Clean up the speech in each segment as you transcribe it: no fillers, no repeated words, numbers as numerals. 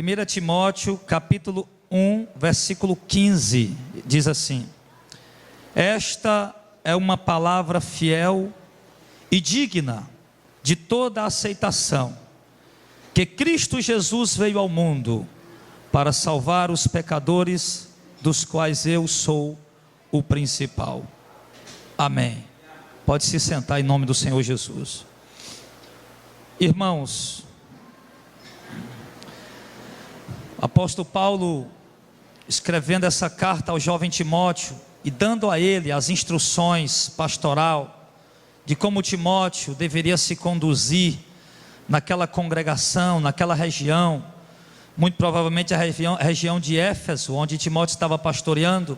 1 Timóteo capítulo 1, versículo 15, diz assim: esta é uma palavra fiel e digna de toda aceitação, que Cristo Jesus veio ao mundo para salvar os pecadores, dos quais eu sou o principal. Amém. Pode se sentar em nome do Senhor Jesus. Irmãos, o apóstolo Paulo, escrevendo essa carta ao jovem Timóteo e dando a ele as instruções pastoral de como Timóteo deveria se conduzir naquela congregação, naquela região, muito provavelmente a região de Éfeso, onde Timóteo estava pastoreando.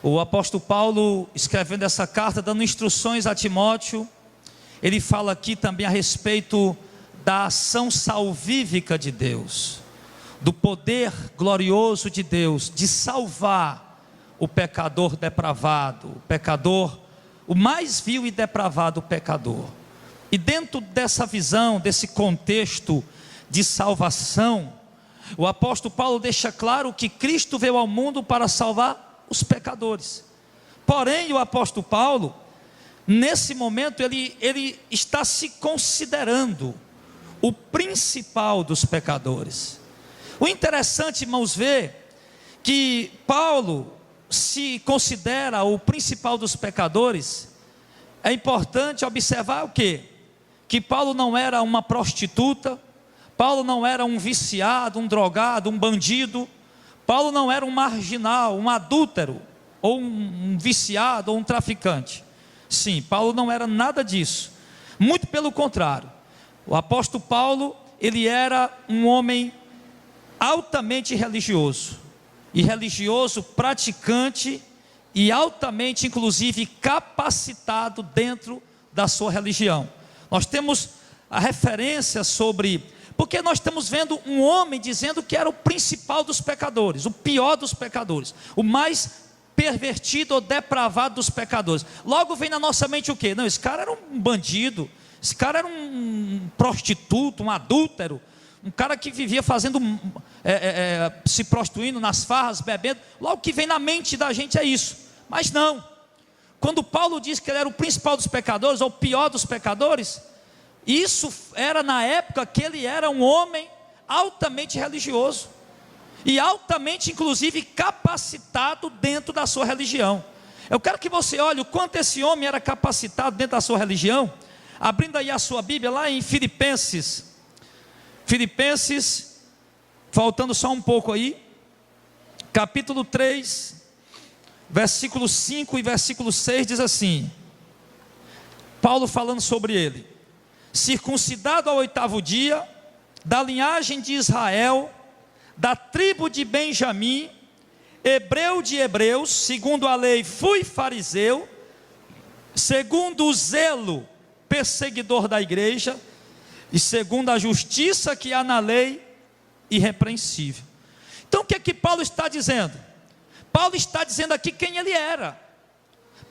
O apóstolo Paulo, escrevendo essa carta, dando instruções a Timóteo, ele fala aqui também a respeito da ação salvífica de Deus, do poder glorioso de Deus, de salvar o pecador depravado, o pecador, o mais vil e depravado pecador. E dentro dessa visão, desse contexto de salvação, o apóstolo Paulo deixa claro que Cristo veio ao mundo para salvar os pecadores. Porém, o apóstolo Paulo, nesse momento, ele está se considerando o principal dos pecadores. O interessante, irmãos, ver que Paulo se considera o principal dos pecadores. É importante observar o quê? Que Paulo não era uma prostituta, Paulo não era um viciado, um drogado, um bandido, Paulo não era um marginal, um adúltero, ou um viciado, ou um traficante. Sim, Paulo não era nada disso, muito pelo contrário. O apóstolo Paulo, ele era um homem altamente religioso, e religioso praticante, e altamente inclusive capacitado dentro da sua religião. Nós temos a referência sobre, porque nós estamos vendo um homem dizendo que era o principal dos pecadores, o pior dos pecadores, o mais pervertido ou depravado dos pecadores. Logo vem na nossa mente o quê? Não, esse cara era um bandido, esse cara era um prostituto, um adúltero, um cara que vivia fazendo, se prostituindo nas farras, bebendo. Logo que vem na mente da gente é isso. Mas não, quando Paulo diz que ele era o principal dos pecadores, ou o pior dos pecadores, isso era na época que ele era um homem altamente religioso, e altamente inclusive capacitado dentro da sua religião. Eu quero que você olhe o quanto esse homem era capacitado dentro da sua religião, abrindo aí a sua Bíblia lá em Filipenses, faltando só um pouco aí, capítulo 3, versículo 5 e versículo 6 diz assim, Paulo falando sobre ele: circuncidado ao 8º dia, da linhagem de Israel, da tribo de Benjamim, hebreu de hebreus, segundo a lei fui fariseu, segundo o zelo perseguidor da igreja, e segundo a justiça que há na lei, irrepreensível. Então o que é que Paulo está dizendo? Paulo está dizendo aqui quem ele era.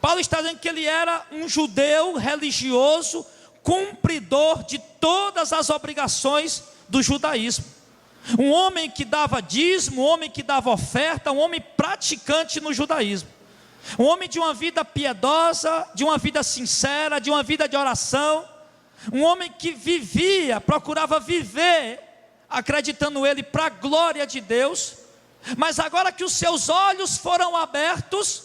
Paulo está dizendo que ele era um judeu religioso, cumpridor de todas as obrigações do judaísmo, um homem que dava dízimo, um homem que dava oferta, um homem praticante no judaísmo, um homem de uma vida piedosa, de uma vida sincera, de uma vida de oração, um homem que vivia, procurava viver, acreditando ele para a glória de Deus. Mas agora que os seus olhos foram abertos,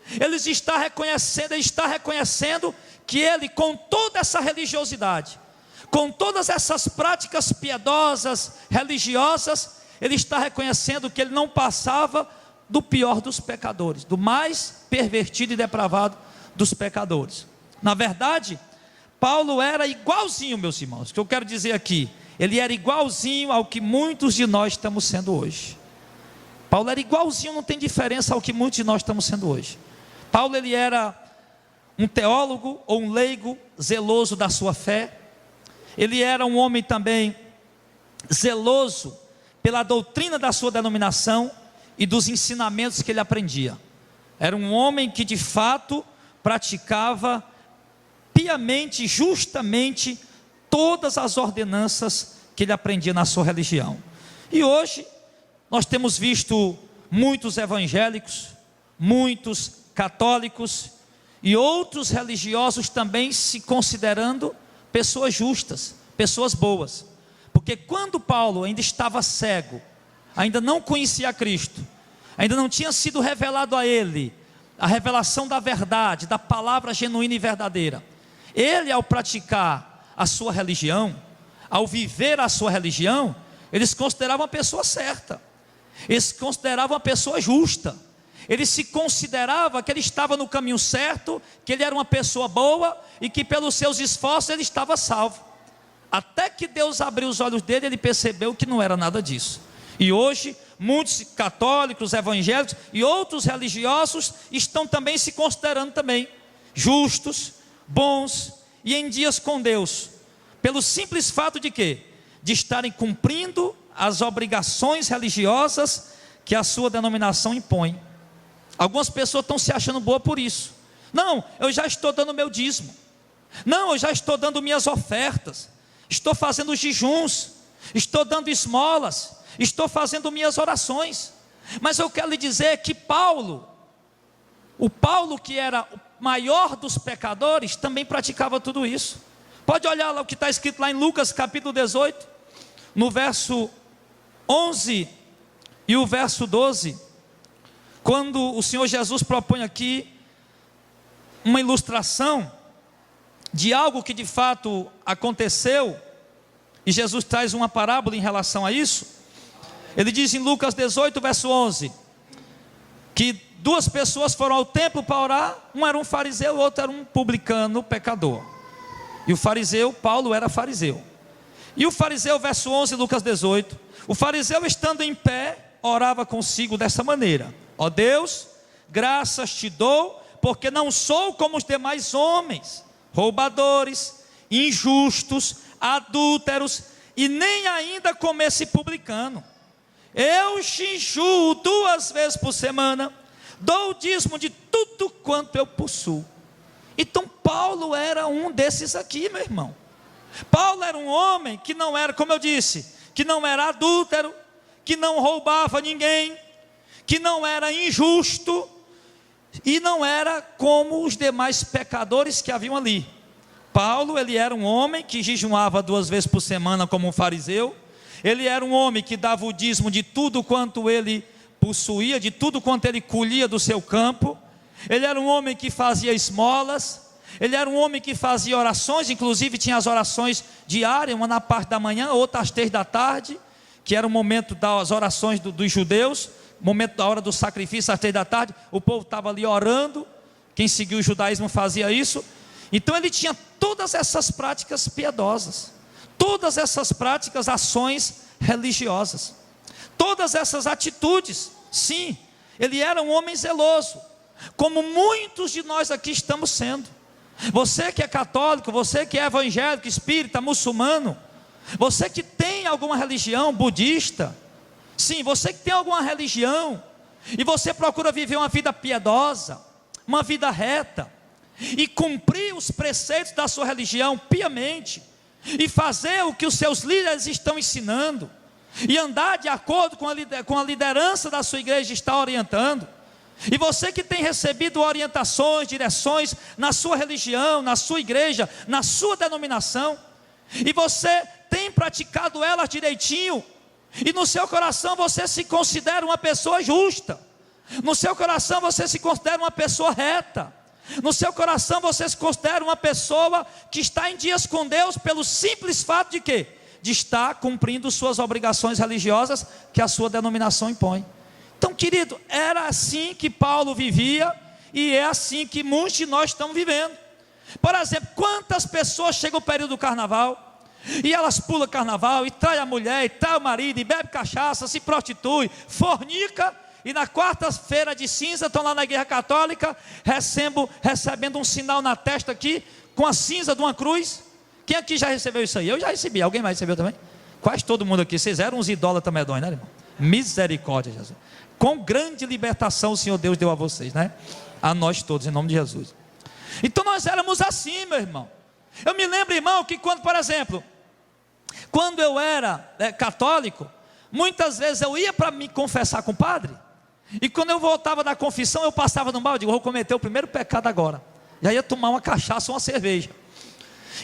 ele está reconhecendo que ele, com toda essa religiosidade, com todas essas práticas piedosas, religiosas, ele está reconhecendo que ele não passava do pior dos pecadores, do mais pervertido e depravado dos pecadores. Na verdade, Paulo era igualzinho, meus irmãos, o que eu quero dizer aqui, ele era igualzinho ao que muitos de nós estamos sendo hoje. Paulo era igualzinho, não tem diferença ao que muitos de nós estamos sendo hoje. Paulo, ele era um teólogo ou um leigo zeloso da sua fé. Ele era um homem também zeloso pela doutrina da sua denominação e dos ensinamentos que ele aprendia. Era um homem que de fato praticava piamente, justamente, todas as ordenanças que ele aprendia na sua religião. E hoje nós temos visto muitos evangélicos, muitos católicos e outros religiosos também se considerando pessoas justas, pessoas boas. Porque quando Paulo ainda estava cego, ainda não conhecia Cristo, ainda não tinha sido revelado a ele a revelação da verdade, da palavra genuína e verdadeira, ele, ao praticar a sua religião, ao viver a sua religião, eles consideravam a pessoa certa, eles consideravam a pessoa justa, ele se considerava que ele estava no caminho certo, que ele era uma pessoa boa e que pelos seus esforços ele estava salvo. Até que Deus abriu os olhos dele, ele percebeu que não era nada disso. E hoje muitos católicos, evangélicos e outros religiosos estão também se considerando também justos, bons e em dias com Deus, pelo simples fato de quê? De estarem cumprindo as obrigações religiosas que a sua denominação impõe. Algumas pessoas estão se achando boas por isso. Não, eu já estou dando meu dízimo. Não, eu já estou dando minhas ofertas. Estou fazendo jejuns. Estou dando esmolas. Estou fazendo minhas orações. Mas eu quero lhe dizer que Paulo, o Paulo que era o maior dos pecadores, também praticava tudo isso. Pode olhar lá o que está escrito lá em Lucas capítulo 18, no verso 11 e o verso 12, quando o Senhor Jesus propõe aqui uma ilustração de algo que de fato aconteceu, e Jesus traz uma parábola em relação a isso. Ele diz em Lucas 18, verso 11, que duas pessoas foram ao templo para orar, um era um fariseu, o outro era um publicano, pecador. E o fariseu, Paulo era fariseu. E o fariseu, verso 11, Lucas 18, o fariseu estando em pé, orava consigo dessa maneira: ó Deus, graças te dou, porque não sou como os demais homens, roubadores, injustos, adúlteros, e nem ainda como esse publicano. Eu jejuo 2 vezes por semana, dou o dízimo de tudo quanto eu possuo. Então Paulo era um desses aqui, meu irmão. Paulo era um homem que não era, como eu disse, que não era adúltero, que não roubava ninguém, que não era injusto, e não era como os demais pecadores que haviam ali. Paulo, ele era um homem que jejuava 2 vezes por semana como um fariseu. Ele era um homem que dava o dízimo de tudo quanto ele possuía, de tudo quanto ele colhia do seu campo. Ele era um homem que fazia esmolas. Ele era um homem que fazia orações, inclusive tinha as orações diárias, uma na parte da manhã, outra às 3 da tarde, que era o momento das orações dos judeus, momento da hora do sacrifício às 3 da tarde, o povo estava ali orando, quem seguiu o judaísmo fazia isso. Então ele tinha todas essas práticas piedosas, todas essas práticas, ações religiosas, todas essas atitudes. Sim, ele era um homem zeloso, como muitos de nós aqui estamos sendo. Você que é católico, você que é evangélico, espírita, muçulmano, você que tem alguma religião budista, sim, você que tem alguma religião, e você procura viver uma vida piedosa, uma vida reta, e cumprir os preceitos da sua religião piamente, e fazer o que os seus líderes estão ensinando, e andar de acordo com a liderança da sua igreja está orientando, e você que tem recebido orientações, direções na sua religião, na sua igreja, na sua denominação, e você tem praticado elas direitinho, e no seu coração você se considera uma pessoa justa, no seu coração você se considera uma pessoa reta, no seu coração você se considera uma pessoa que está em dias com Deus, pelo simples fato de quê? De estar cumprindo suas obrigações religiosas que a sua denominação impõe. Então, querido, era assim que Paulo vivia, e é assim que muitos de nós estamos vivendo. Por exemplo, quantas pessoas chegam no período do carnaval, e elas pulam carnaval, e trai a mulher, e trai o marido, e bebe cachaça, se prostitui, fornica, e na quarta-feira de cinza estão lá na igreja católica, recebendo um sinal na testa aqui, com a cinza de uma cruz. Quem aqui já recebeu isso aí? Eu já recebi. Alguém mais recebeu também? Quase todo mundo aqui. Vocês eram uns idólatras medonhos, né, irmão? Misericórdia, Jesus. Com grande libertação o Senhor Deus deu a vocês, né? A nós todos, em nome de Jesus. Então nós éramos assim, meu irmão. Eu me lembro, irmão, que quando, por exemplo, quando eu era católico, muitas vezes eu ia para me confessar com o padre, e quando eu voltava da confissão, eu passava no bar, eu digo, vou cometer o primeiro pecado agora. Já ia tomar uma cachaça ou uma cerveja.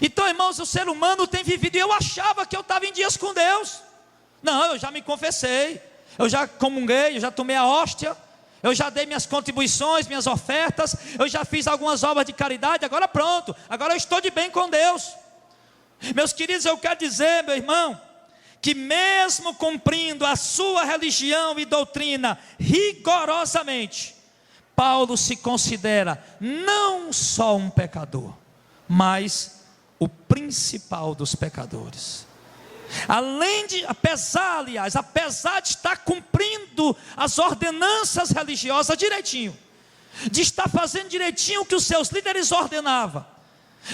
Então, irmãos, o ser humano tem vivido, e eu achava que eu estava em dias com Deus. Não, eu já me confessei, eu já comunguei, eu já tomei a hóstia, eu já dei minhas contribuições, minhas ofertas, eu já fiz algumas obras de caridade, agora pronto, agora eu estou de bem com Deus. Meus queridos, eu quero dizer, meu irmão, que mesmo cumprindo a sua religião e doutrina rigorosamente, Paulo se considera não só um pecador, mas o principal dos pecadores. Apesar de estar cumprindo as ordenanças religiosas direitinho, de estar fazendo direitinho o que os seus líderes ordenavam,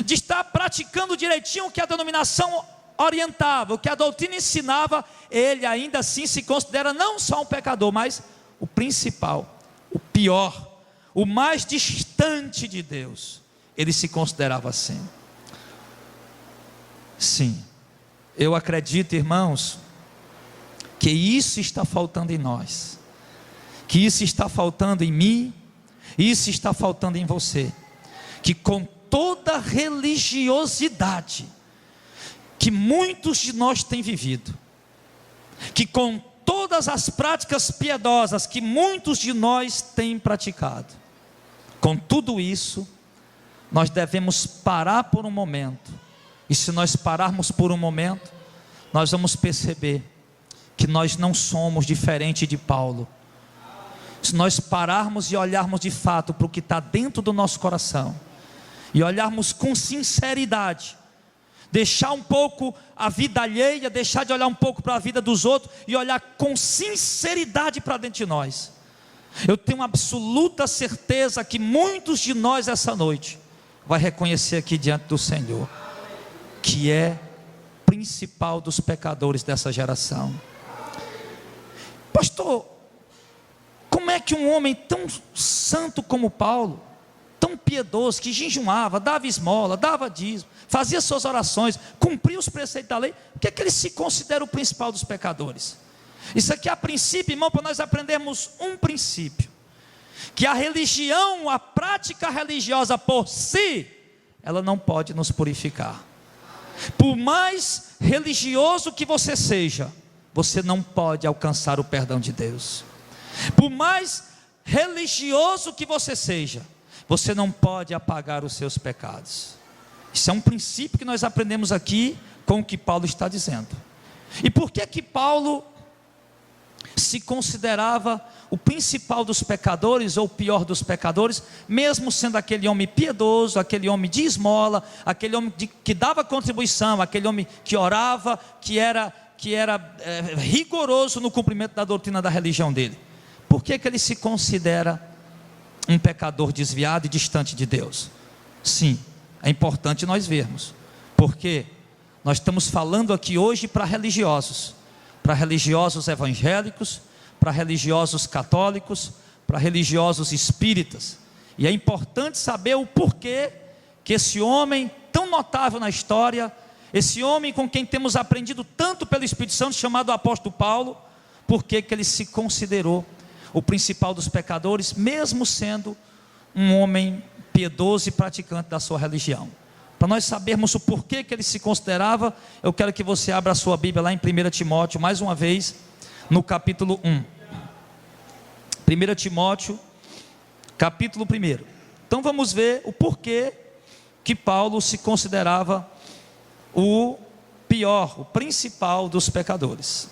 de estar praticando direitinho o que a denominação orientava, o que a doutrina ensinava, ele ainda assim se considera não só um pecador, mas o principal, o pior, o mais distante de Deus. Ele se considerava assim. Sim, eu acredito, irmãos, que isso está faltando em nós, que isso está faltando em mim, isso está faltando em você, que com toda religiosidade que muitos de nós têm vivido, que com todas as práticas piedosas que muitos de nós têm praticado, com tudo isso, nós devemos parar por um momento, e se nós pararmos por um momento, nós vamos perceber que nós não somos diferente de Paulo. Se nós pararmos e olharmos de fato para o que está dentro do nosso coração, e olharmos com sinceridade, deixar um pouco a vida alheia, deixar de olhar um pouco para a vida dos outros, e olhar com sinceridade para dentro de nós, eu tenho absoluta certeza que muitos de nós essa noite vai reconhecer aqui diante do Senhor, que é principal dos pecadores dessa geração. Pastor, como é que um homem tão santo como Paulo, tão piedoso, que jejuava, dava esmola, dava dízimo, fazia suas orações, cumpria os preceitos da lei, por que é que ele se considera o principal dos pecadores? Isso aqui a princípio, irmão, para nós aprendermos um princípio, que a religião, a prática religiosa por si, ela não pode nos purificar. Por mais religioso que você seja, você não pode alcançar o perdão de Deus. Por mais religioso que você seja, você não pode apagar os seus pecados. Isso é um princípio que nós aprendemos aqui com o que Paulo está dizendo. E por que que Paulo se considerava o principal dos pecadores, ou o pior dos pecadores, mesmo sendo aquele homem piedoso, aquele homem de esmola, aquele homem que dava contribuição, aquele homem que orava, que era rigoroso no cumprimento da doutrina da religião dele? Por que que ele se considera um pecador desviado e distante de Deus? Sim, é importante nós vermos, porque nós estamos falando aqui hoje para religiosos evangélicos, para religiosos católicos, para religiosos espíritas, e é importante saber o porquê que esse homem tão notável na história, esse homem com quem temos aprendido tanto pelo Espírito Santo, chamado apóstolo Paulo, porquê que ele se considerou o principal dos pecadores, mesmo sendo um homem piedoso e praticante da sua religião. Para nós sabermos o porquê que ele se considerava, eu quero que você abra a sua Bíblia lá em 1 Timóteo, mais uma vez, no capítulo 1. 1 Timóteo, capítulo 1. Então vamos ver o porquê que Paulo se considerava o pior, o principal dos pecadores.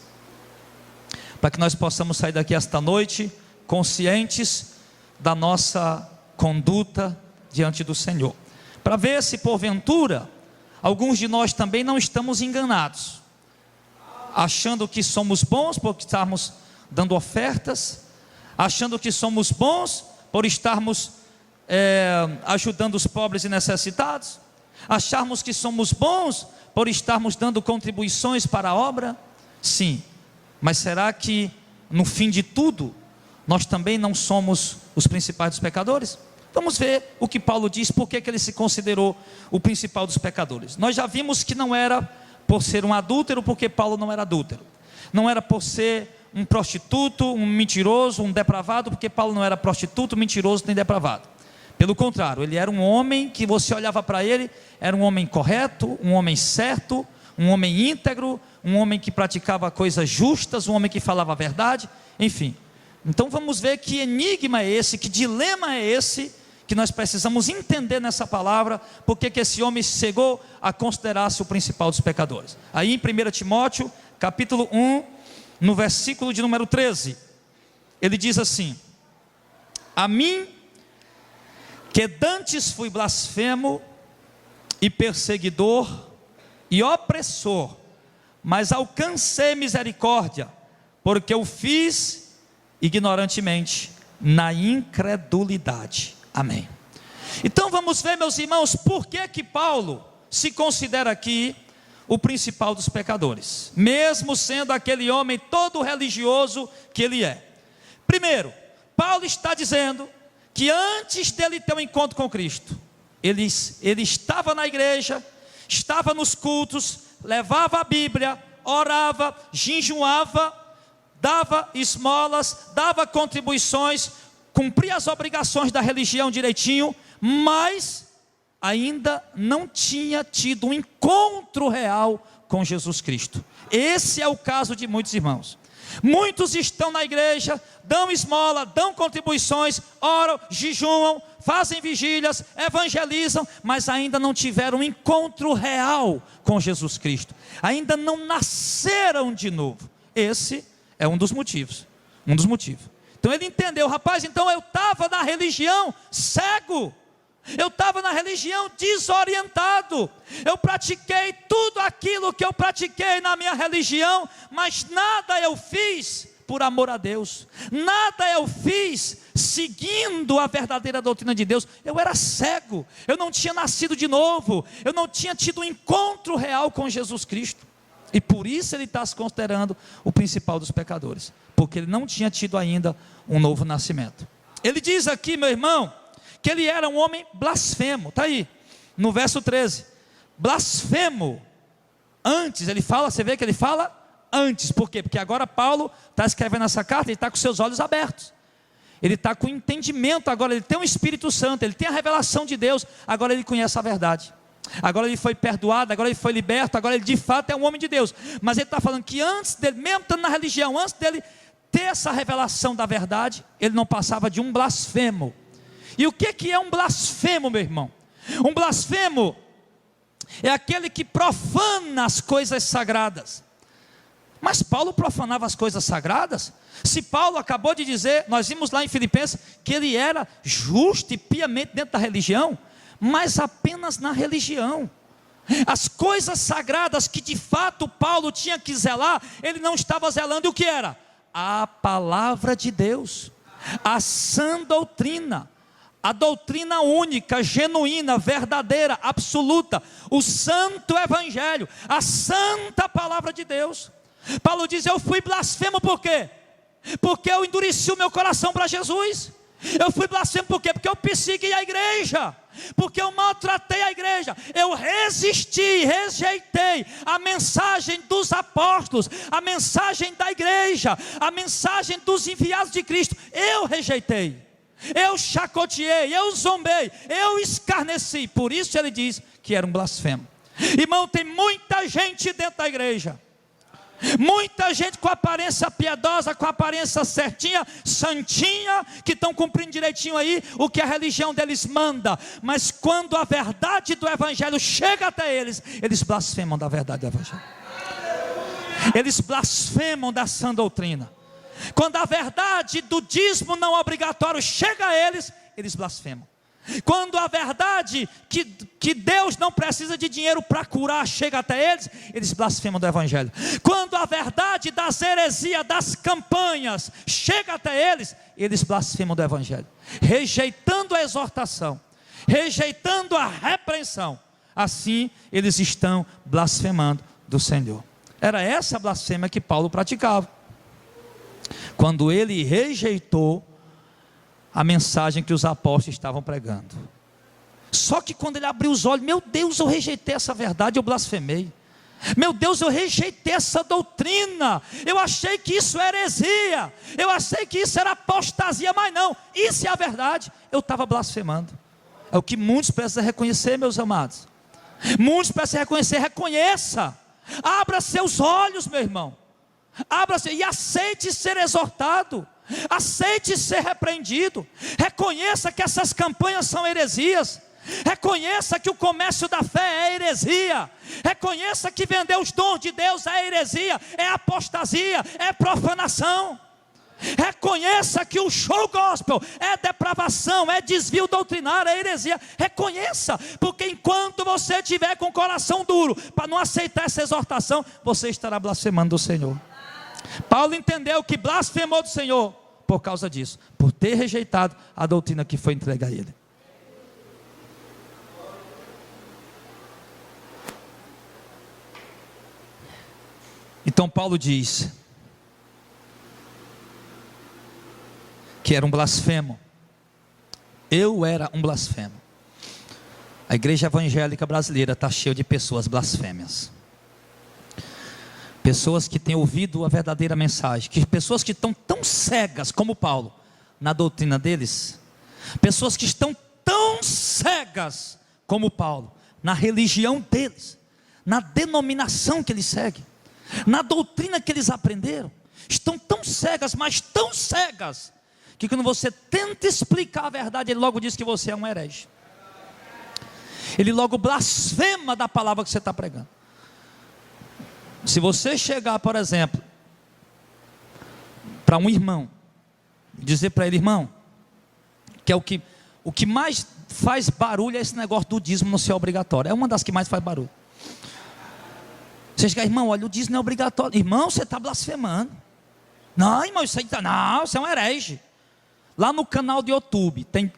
Para que nós possamos sair daqui esta noite conscientes da nossa conduta diante do Senhor, para ver se porventura alguns de nós também não estamos enganados, achando que somos bons por estarmos dando ofertas, achando que somos bons por estarmos ajudando os pobres e necessitados, acharmos que somos bons por estarmos dando contribuições para a obra. Sim, mas será que no fim de tudo nós também não somos os principais dos pecadores? Vamos ver o que Paulo diz, por que ele se considerou o principal dos pecadores. Nós já vimos que não era por ser um adúltero, porque Paulo não era adúltero. Não era por ser um prostituto, um mentiroso, um depravado, porque Paulo não era prostituto, mentiroso nem depravado. Pelo contrário, ele era um homem que você olhava para ele, era um homem correto, um homem certo, um homem íntegro, um homem que praticava coisas justas, um homem que falava a verdade, enfim. Então vamos ver que enigma é esse, que dilema é esse, que nós precisamos entender nessa palavra, porque que esse homem chegou a considerar-se o principal dos pecadores. Aí em 1 Timóteo, capítulo 1, no versículo de número 13, ele diz assim: a mim, que dantes fui blasfemo e perseguidor e opressor, mas alcancei misericórdia, porque eu fiz ignorantemente, na incredulidade. Amém. Então vamos ver, meus irmãos, por que Paulo se considera aqui o principal dos pecadores, mesmo sendo aquele homem todo religioso que ele é. Primeiro, Paulo está dizendo que antes dele ter um encontro com Cristo, ele estava na igreja, estava nos cultos, levava a Bíblia, orava, jejuava, dava esmolas, dava contribuições, cumpria as obrigações da religião direitinho, mas ainda não tinha tido um encontro real com Jesus Cristo. Esse é o caso de muitos irmãos. Muitos estão na igreja, dão esmola, dão contribuições, oram, jejuam, fazem vigílias, evangelizam, mas ainda não tiveram um encontro real com Jesus Cristo. Ainda não nasceram de novo. Esse é um dos motivos. Então ele entendeu, rapaz, então eu estava na religião cego. Eu estava na religião desorientado. Eu pratiquei tudo aquilo que eu pratiquei na minha religião, mas nada eu fiz por amor a Deus. Nada eu fiz seguindo a verdadeira doutrina de Deus. Eu era cego. Eu não tinha nascido de novo. Eu não tinha tido um encontro real com Jesus Cristo. E por isso ele está se considerando o principal dos pecadores, porque ele não tinha tido ainda um novo nascimento. Ele diz aqui, meu irmão, que ele era um homem blasfemo. Está aí, no verso 13. Blasfemo. Antes, ele fala, você vê que ele fala antes. Por quê? Porque agora Paulo está escrevendo essa carta, ele está com seus olhos abertos. Ele está com entendimento agora, ele tem o Espírito Santo, ele tem a revelação de Deus, agora ele conhece a verdade. Agora ele foi perdoado, agora ele foi liberto, agora ele de fato é um homem de Deus. Mas ele está falando que antes dele, mesmo estando na religião, antes dele ter essa revelação da verdade, ele não passava de um blasfemo. E o que é um blasfemo, meu irmão? Um blasfemo é aquele que profana as coisas sagradas. Mas Paulo profanava as coisas sagradas? Se Paulo acabou de dizer, nós vimos lá em Filipenses, que ele era justo e piamente dentro da religião, mas apenas na religião. As coisas sagradas que de fato Paulo tinha que zelar, ele não estava zelando. E o que era? A palavra de Deus, a sã doutrina, a doutrina única, genuína, verdadeira, absoluta, o santo evangelho, a santa palavra de Deus. Paulo diz, eu fui blasfemo por quê? Porque eu endureci o meu coração para Jesus. Eu fui blasfemo por quê? Porque eu persegui a igreja, porque eu maltratei a igreja, eu resisti, rejeitei a mensagem dos apóstolos, a mensagem da igreja, a mensagem dos enviados de Cristo. Eu rejeitei, eu chacoteei, eu zombei, eu escarneci. Por isso ele diz que era um blasfemo. Irmão, tem muita gente dentro da igreja, muita gente com aparência piedosa, com aparência certinha, santinha, que estão cumprindo direitinho aí o que a religião deles manda, mas quando a verdade do evangelho chega até eles, eles blasfemam da verdade do evangelho, eles blasfemam da sã doutrina. Quando a verdade do dízimo não obrigatório chega a eles, eles blasfemam. Quando a verdade que Deus não precisa de dinheiro para curar chega até eles, eles blasfemam do evangelho. Quando a verdade das heresias, das campanhas chega até eles, eles blasfemam do evangelho, rejeitando a exortação, rejeitando a repreensão. Assim eles estão blasfemando do Senhor. Era essa blasfêmia que Paulo praticava, quando ele rejeitou a mensagem que os apóstolos estavam pregando. Só que quando ele abriu os olhos, meu Deus, eu rejeitei essa verdade, eu blasfemei. Meu Deus, eu rejeitei essa doutrina, eu achei que isso era heresia, eu achei que isso era apostasia, mas não, isso é a verdade, eu estava blasfemando. É o que muitos precisam reconhecer, meus amados. Muitos precisam reconhecer, reconheça, abra seus olhos, meu irmão, abra-se e aceite ser exortado, aceite ser repreendido, reconheça que essas campanhas são heresias, reconheça que o comércio da fé é heresia, reconheça que vender os dons de Deus é heresia, é apostasia, é profanação. Reconheça que o show gospel é depravação, é desvio doutrinário, é heresia. Reconheça, porque enquanto você estiver com o coração duro para não aceitar essa exortação, você estará blasfemando do Senhor. Paulo entendeu que blasfemou do Senhor por causa disso, por ter rejeitado a doutrina que foi entregue a ele. Então Paulo diz que era um blasfemo. Eu era um blasfemo. A igreja evangélica brasileira está cheia de pessoas blasfêmias. Pessoas que têm ouvido a verdadeira mensagem, pessoas que estão tão cegas como Paulo na doutrina deles, pessoas que estão tão cegas como Paulo na religião deles, na denominação que eles seguem, na doutrina que eles aprenderam, estão tão cegas, mas tão cegas, que quando você tenta explicar a verdade, ele logo diz que você é um herege, ele logo blasfema da palavra que você está pregando. Se você chegar, por exemplo, para um irmão, dizer para ele: irmão, que é o que mais faz barulho é esse negócio do dízimo não ser obrigatório, é uma das que mais faz barulho. Você chega: irmão, olha, o dízimo não é obrigatório. Irmão, você está blasfemando. Não, irmão, isso aí está... Não, você é um herege. Lá no canal do YouTube tem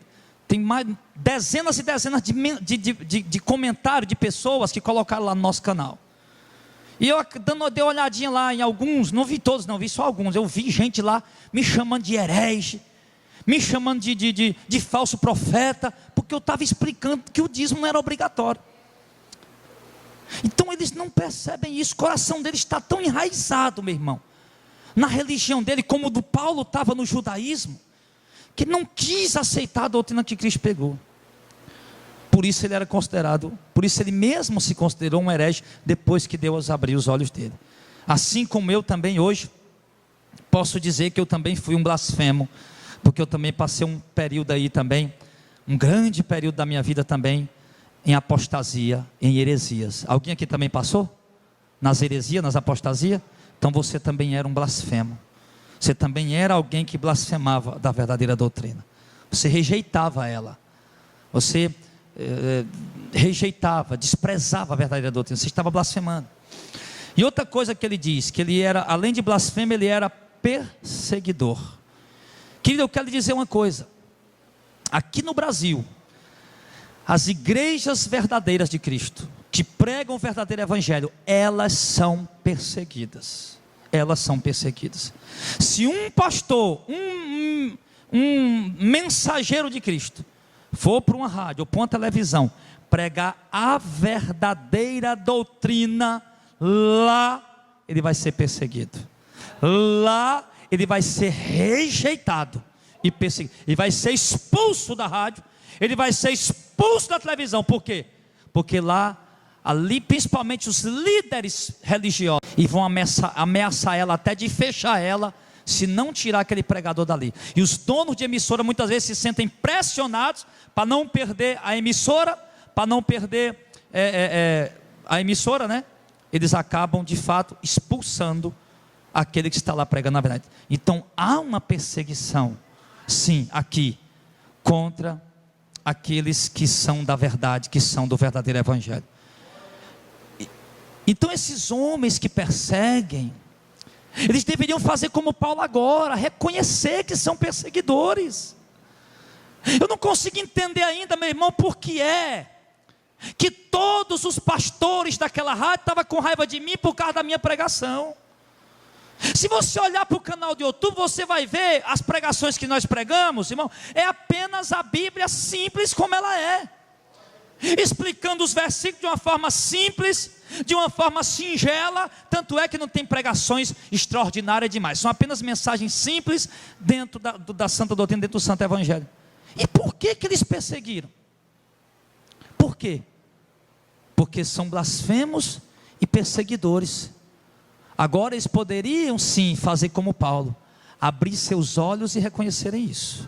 mais dezenas e dezenas de comentários de pessoas que colocaram lá no nosso canal. E eu dei uma olhadinha lá em alguns, não vi todos, não vi só alguns. Eu vi gente lá me chamando de herege, me chamando de falso profeta, porque eu estava explicando que o dízimo não era obrigatório. Então eles não percebem isso, o coração deles está tão enraizado, meu irmão, na religião dele, como o do Paulo estava no judaísmo, que não quis aceitar a doutrina que Cristo pegou. Por isso ele era considerado, por isso ele mesmo se considerou um herege, depois que Deus abriu os olhos dele. Assim como eu também hoje, posso dizer que eu também fui um blasfemo, porque eu também passei um período aí também, um grande período da minha vida também, em apostasia, em heresias. Alguém aqui também passou? Nas heresias, nas apostasias? Então você também era um blasfemo. Você também era alguém que blasfemava da verdadeira doutrina. Você rejeitava ela. Você rejeitava, desprezava a verdadeira doutrina. Você estava blasfemando. E outra coisa que ele diz, que ele era, além de blasfemo, ele era perseguidor. Querido, eu quero lhe dizer uma coisa. Aqui no Brasil, as igrejas verdadeiras de Cristo, que pregam o verdadeiro evangelho, elas são perseguidas. Elas são perseguidas. Se um pastor, um mensageiro de Cristo, for para uma rádio ou para uma televisão, pregar a verdadeira doutrina, lá ele vai ser perseguido. Lá ele vai ser rejeitado e perseguido. Ele vai ser expulso da rádio. Ele vai ser expulso da televisão. Por quê? Porque lá, ali, principalmente os líderes religiosos, e vão ameaçar ela até de fechar ela, se não tirar aquele pregador dali. E os donos de emissora muitas vezes se sentem pressionados para não perder a emissora, para não perder a emissora, né? Eles acabam de fato expulsando aquele que está lá pregando a verdade. Então há uma perseguição, sim, aqui, contra aqueles que são da verdade, que são do verdadeiro evangelho. Então esses homens que perseguem, eles deveriam fazer como Paulo agora, reconhecer que são perseguidores. Eu não consigo entender ainda, meu irmão, por que é que todos os pastores daquela rádio estavam com raiva de mim por causa da minha pregação. Se você olhar para o canal do YouTube, você vai ver as pregações que nós pregamos, irmão, é apenas a Bíblia simples como ela é. explicando os versículos de uma forma simples, de uma forma singela. Tanto é que não tem pregações extraordinárias demais, são apenas mensagens simples dentro da santa doutrina, dentro do santo evangelho. E por que eles perseguiram? Por quê? Porque são blasfemos e perseguidores. Agora eles poderiam sim fazer como Paulo, abrir seus olhos e reconhecerem isso.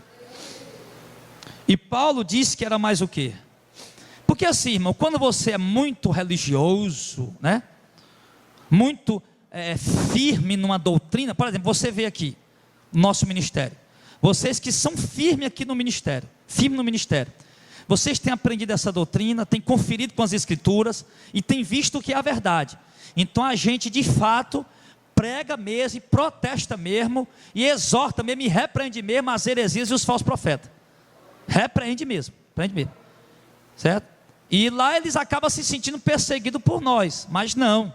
E Paulo disse que era mais o quê? Porque assim, irmão, quando você é muito religioso, né? Muito firme numa doutrina, por exemplo, você vê aqui, nosso ministério, vocês que são firmes aqui no ministério, vocês têm aprendido essa doutrina, têm conferido com as escrituras, e têm visto o que é a verdade. Então a gente de fato prega mesmo, e protesta mesmo, e exorta mesmo, e repreende mesmo as heresias e os falsos profetas. Repreende mesmo, certo? E lá eles acabam se sentindo perseguidos por nós, mas não,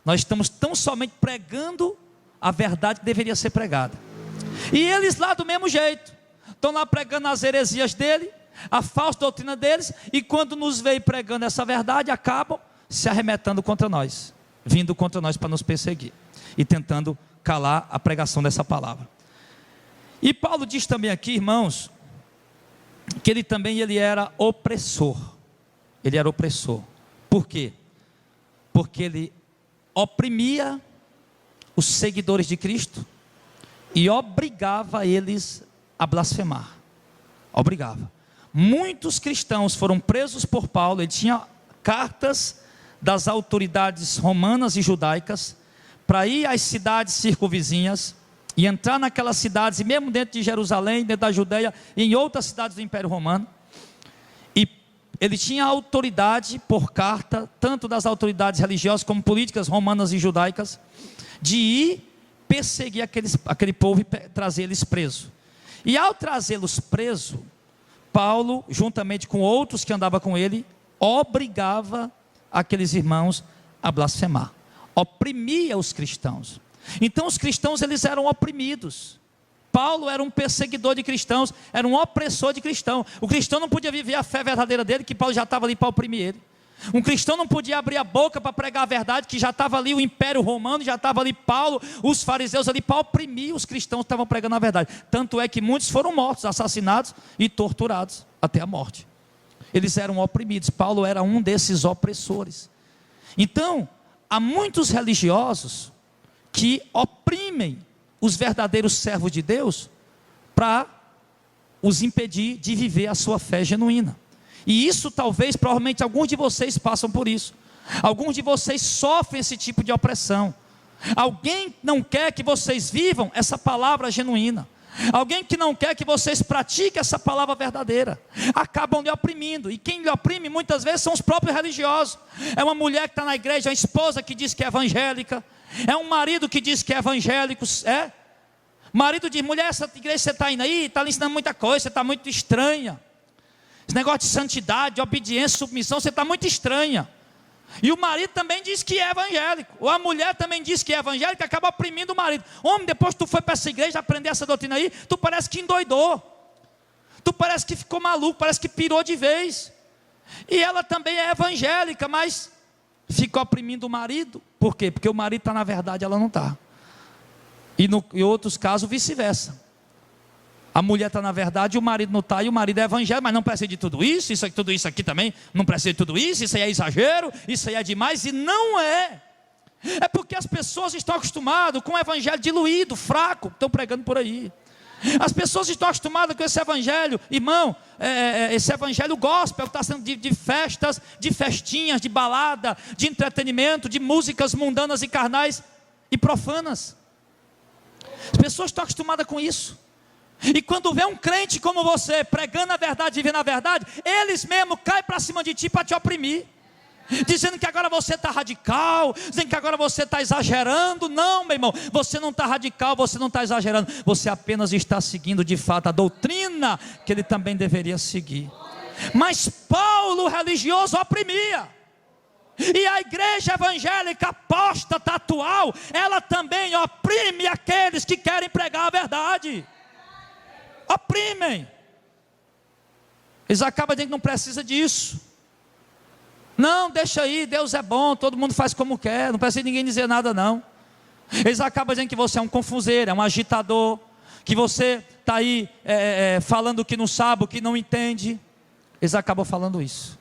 nós estamos tão somente pregando a verdade que deveria ser pregada. E eles lá do mesmo jeito, estão lá pregando as heresias dele, a falsa doutrina deles, e quando nos veem pregando essa verdade, acabam se arremetendo contra nós, vindo contra nós para nos perseguir, e tentando calar a pregação dessa palavra. E Paulo diz também aqui, irmãos, que ele era opressor. Ele era opressor. Por quê? Porque ele oprimia os seguidores de Cristo e obrigava eles a blasfemar. Obrigava. Muitos cristãos foram presos por Paulo. Ele tinha cartas das autoridades romanas e judaicas para ir às cidades circunvizinhas e entrar naquelas cidades, e mesmo dentro de Jerusalém, dentro da Judeia, e em outras cidades do Império Romano. E ele tinha autoridade por carta, tanto das autoridades religiosas como políticas romanas e judaicas, de ir perseguir aquele povo e trazer eles presos. E ao trazê-los presos, Paulo, juntamente com outros que andavam com ele, obrigava aqueles irmãos a blasfemar, oprimia os cristãos. Então os cristãos, eles eram oprimidos. Paulo era um perseguidor de cristãos, era um opressor de cristãos. O cristão não podia viver a fé verdadeira dele, que Paulo já estava ali para oprimir ele. Um cristão não podia abrir a boca para pregar a verdade, que já estava ali o Império Romano, já estava ali Paulo, os fariseus ali para oprimir os cristãos que estavam pregando a verdade. Tanto é que muitos foram mortos, assassinados e torturados até a morte. Eles eram oprimidos. Paulo era um desses opressores. Então, há muitos religiosos que oprimem os verdadeiros servos de Deus para os impedir de viver a sua fé genuína. E isso talvez, provavelmente alguns de vocês passam por isso. Alguns de vocês sofrem esse tipo de opressão. Alguém não quer que vocês vivam essa palavra genuína. Alguém que não quer que vocês pratiquem essa palavra verdadeira. Acabam lhe oprimindo. E quem lhe oprime muitas vezes são os próprios religiosos. É uma mulher que está na igreja, é uma esposa que diz que é evangélica. É um marido que diz que é evangélico. Marido diz: mulher, essa igreja você está indo aí, está lhe ensinando muita coisa, você está muito estranha. Esse negócio de santidade, de obediência, submissão, você está muito estranha. E o marido também diz que é evangélico. Ou a mulher também diz que é evangélica, acaba oprimindo o marido. Homem, depois que tu foi para essa igreja aprender essa doutrina aí, tu parece que endoidou. Tu parece que ficou maluco, parece que pirou de vez. E ela também é evangélica, mas fica oprimindo o marido. Por quê? Porque o marido está na verdade, ela não está. E em outros casos vice-versa. A mulher está na verdade e o marido não está, e o marido é evangélico, mas não precisa de tudo isso aqui também, não precisa de tudo isso aí é exagero, isso aí é demais, e não é. É porque as pessoas estão acostumadas com o evangelho diluído, fraco, que estão pregando por aí. As pessoas estão acostumadas com esse evangelho, irmão, esse evangelho gospel que está sendo de festas, de festinhas, de balada, de entretenimento, de músicas mundanas e carnais e profanas. As pessoas estão acostumadas com isso. E quando vê um crente como você pregando a verdade, vivendo a verdade, eles mesmos caem para cima de ti para te oprimir, dizendo que agora você está radical, dizendo que agora você está exagerando. Não, meu irmão, você não está radical, você não está exagerando, você apenas está seguindo de fato a doutrina que ele também deveria seguir. Mas Paulo, religioso, oprimia. E a igreja evangélica apóstata atual, ela também oprime aqueles que querem pregar a verdade. Oprimem. Eles acabam dizendo que não precisa disso. Não, deixa aí, Deus é bom, todo mundo faz como quer, não precisa ninguém dizer nada não. Eles acabam dizendo que você é um confuseiro, é um agitador, que você está aí falando o que não sabe, o que não entende. Eles acabam falando isso.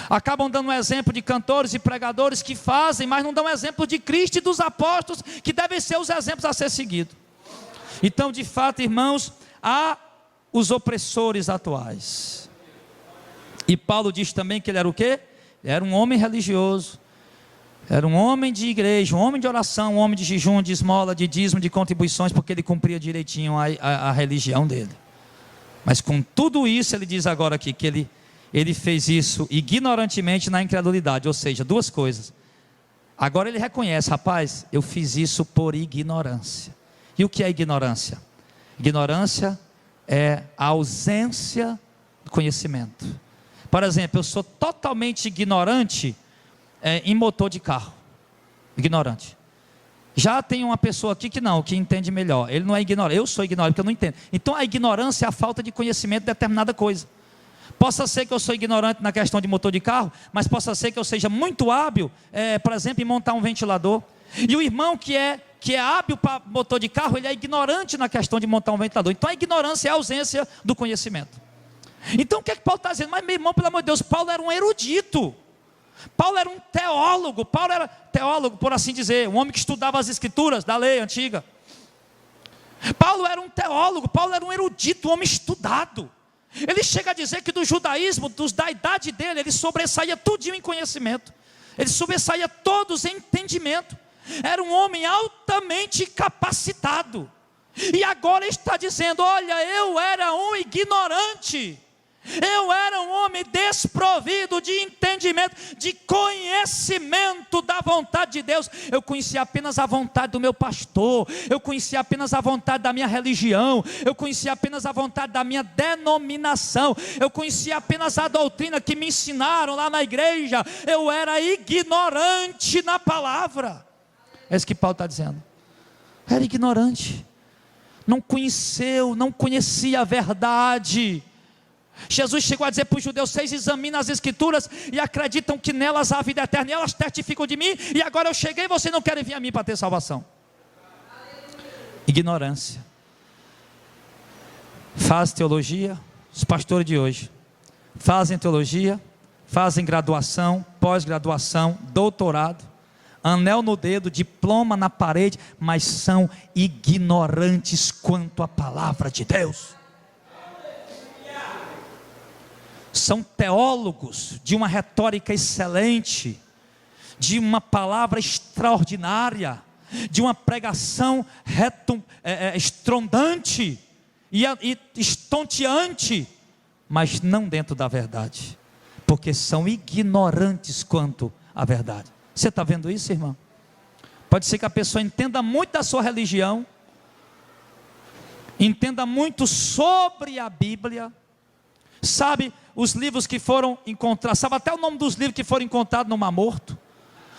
Acabam dando um exemplo de cantores e pregadores que fazem, mas não dão exemplo de Cristo e dos apóstolos, que devem ser os exemplos a ser seguidos. Então, de fato, irmãos, há os opressores atuais. E Paulo diz também que ele era o quê? Era um homem religioso, era um homem de igreja, um homem de oração, um homem de jejum, de esmola, de dízimo, de contribuições, porque ele cumpria direitinho a religião dele. Mas com tudo isso, ele diz agora aqui, que ele fez isso ignorantemente na incredulidade, ou seja, duas coisas. Agora ele reconhece, rapaz, eu fiz isso por ignorância. E o que é ignorância? Ignorância é a ausência do conhecimento. Por exemplo, eu sou totalmente ignorante em motor de carro. Ignorante. Já tem uma pessoa aqui que não, que entende melhor. Ele não é ignorante, eu sou ignorante porque eu não entendo. Então a ignorância é a falta de conhecimento de determinada coisa. Possa ser que eu sou ignorante na questão de motor de carro, mas possa ser que eu seja muito hábil, por exemplo, em montar um ventilador. E o irmão que é hábil para motor de carro, ele é ignorante na questão de montar um ventilador. Então a ignorância é a ausência do conhecimento. Então o que é que Paulo está dizendo? Mas meu irmão, pelo amor de Deus, Paulo era um erudito. Paulo era um teólogo. Paulo era teólogo, por assim dizer, um homem que estudava as escrituras da lei antiga. Paulo era um teólogo, Paulo era um erudito, um homem estudado. Ele chega a dizer que do judaísmo, da idade dele, ele sobressaía tudinho em conhecimento. Ele sobressaía todos em entendimento. Era um homem altamente capacitado. E agora ele está dizendo, olha, eu era um ignorante. Eu era um homem desprovido de entendimento, de conhecimento da vontade de Deus. Eu conhecia apenas a vontade do meu pastor, eu conhecia apenas a vontade da minha religião, eu conhecia apenas a vontade da minha denominação, eu conhecia apenas a doutrina que me ensinaram lá na igreja. Eu era ignorante na palavra. É isso que Paulo está dizendo. Era ignorante, não conhecia a verdade. Jesus chegou a dizer para os judeus, vocês examinam as escrituras e acreditam que nelas há vida eterna, e elas testificam de mim, e agora eu cheguei e vocês não querem vir a mim para ter salvação. Ignorância. Faz teologia, os pastores de hoje fazem teologia, fazem graduação, pós-graduação, doutorado, anel no dedo, diploma na parede, mas são ignorantes quanto à palavra de Deus. São teólogos de uma retórica excelente, de uma palavra extraordinária, de uma pregação estrondante e estonteante, mas não dentro da verdade, porque são ignorantes quanto à verdade. Você está vendo isso, irmão? Pode ser que a pessoa entenda muito da sua religião, entenda muito sobre a Bíblia, sabe os livros que foram encontrados, sabe até o nome dos livros que foram encontrados no Mar Morto,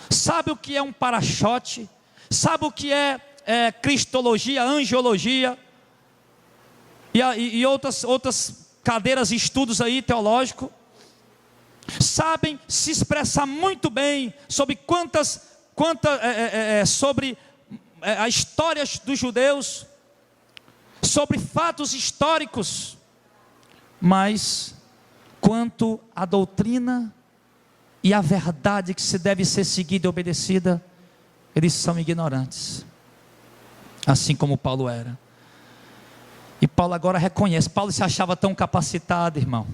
sabe o que é um para-chote, sabe o que é cristologia, angiologia, e outras cadeiras e estudos aí teológicos, sabem se expressar muito bem sobre sobre a história dos judeus, sobre fatos históricos, mas quanto à doutrina e à verdade que se deve ser seguida e obedecida, eles são ignorantes, assim como Paulo era. E Paulo agora reconhece. Paulo se achava tão capacitado, irmão.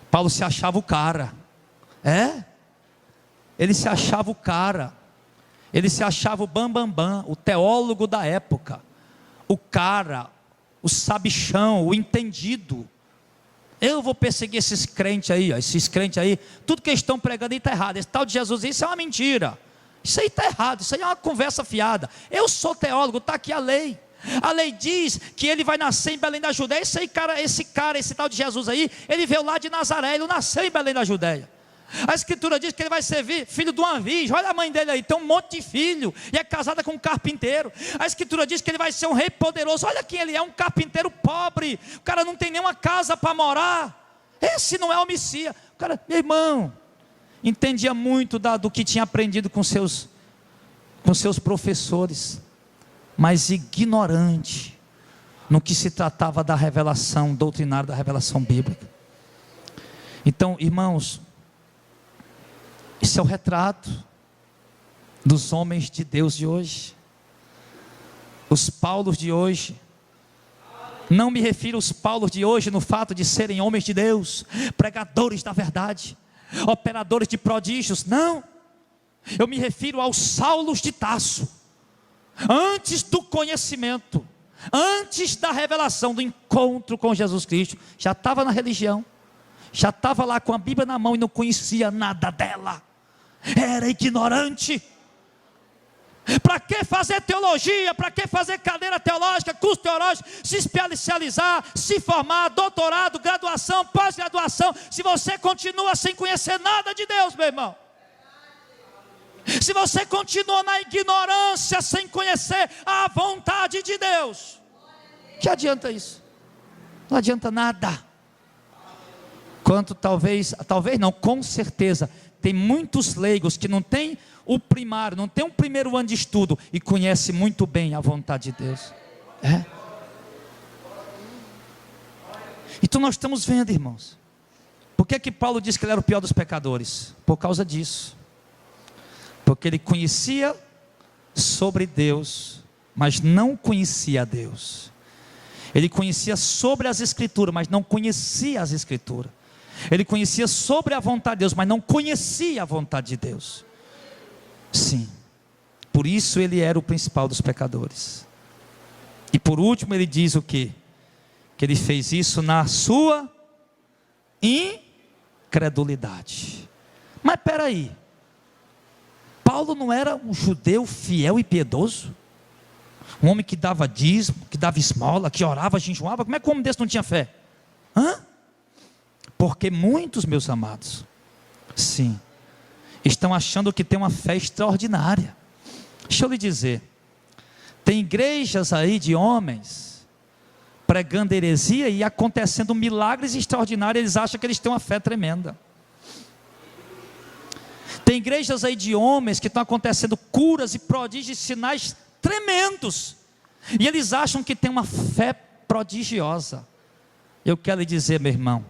Paulo se achava o cara. Ele se achava o cara. Ele se achava o bambambam, o teólogo da época, o cara, o sabichão, o entendido. Eu vou perseguir esses crentes aí, tudo que eles estão pregando aí está errado. Esse tal de Jesus, isso é uma mentira. Isso aí está errado, isso aí é uma conversa fiada. Eu sou teólogo, está aqui a lei. A lei diz que ele vai nascer em Belém da Judéia. Esse tal de Jesus aí, ele veio lá de Nazaré, ele nasceu em Belém da Judéia. A escritura diz que ele vai ser filho de uma virgem. Olha a mãe dele aí, tem um monte de filho, e é casada com um carpinteiro. A escritura diz que ele vai ser um rei poderoso. Olha quem ele é, um carpinteiro pobre. O cara não tem nenhuma casa para morar. Esse não é o Messias. O cara, meu irmão, entendia muito do que tinha aprendido com seus professores, mas ignorante no que se tratava da revelação doutrinária, da revelação bíblica. Então, irmãos, esse é o retrato dos homens de Deus de hoje, os Paulos de hoje. Não me refiro aos Paulos de hoje no fato de serem homens de Deus, pregadores da verdade, operadores de prodígios, não. Eu me refiro aos Saulos de Tarso, antes do conhecimento, antes da revelação, do encontro com Jesus Cristo, já estava na religião, já estava lá com a Bíblia na mão e não conhecia nada dela, era ignorante. Para que fazer teologia? Para que fazer cadeira teológica, curso teológico, se especializar, se formar, doutorado, graduação, pós-graduação, se você continua sem conhecer nada de Deus, meu irmão? Se você continua na ignorância, sem conhecer a vontade de Deus, que adianta isso? Não adianta nada. Quanto talvez não, com certeza, tem muitos leigos que não têm o primário, não tem um primeiro ano de estudo e conhece muito bem a vontade de Deus. Então nós estamos vendo, irmãos, por que Paulo disse que ele era o pior dos pecadores? Por causa disso, porque ele conhecia sobre Deus, mas não conhecia Deus. Ele conhecia sobre as Escrituras, mas não conhecia as Escrituras. Ele conhecia sobre a vontade de Deus, mas não conhecia a vontade de Deus. Sim, por isso ele era o principal dos pecadores. E por último ele diz o quê? Que ele fez isso na sua incredulidade. Mas espera aí, Paulo não era um judeu fiel e piedoso? Um homem que dava dízimo, que dava esmola, que orava, jejuava? Como é que um homem desse não tinha fé? Porque muitos, meus amados, sim, estão achando que tem uma fé extraordinária. Deixa eu lhe dizer, tem igrejas aí de homens pregando heresia e acontecendo milagres extraordinários. Eles acham que eles têm uma fé tremenda. Tem igrejas aí de homens que estão acontecendo curas e prodígios e sinais tremendos, e eles acham que tem uma fé prodigiosa. Eu quero lhe dizer, meu irmão,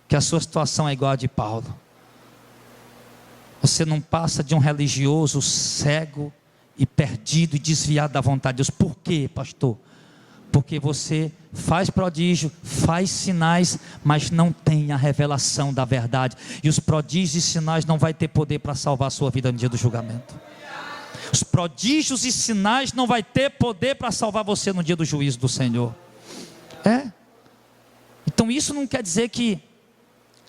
que a sua situação é igual a de Paulo. Você não passa de um religioso cego e perdido e desviado da vontade de Deus. Por quê, pastor? Porque você faz prodígio, faz sinais, mas não tem a revelação da verdade. E os prodígios e sinais não vai ter poder para salvar a sua vida no dia do julgamento. Os prodígios e sinais não vai ter poder para salvar você no dia do juízo do Senhor. Então isso não quer dizer que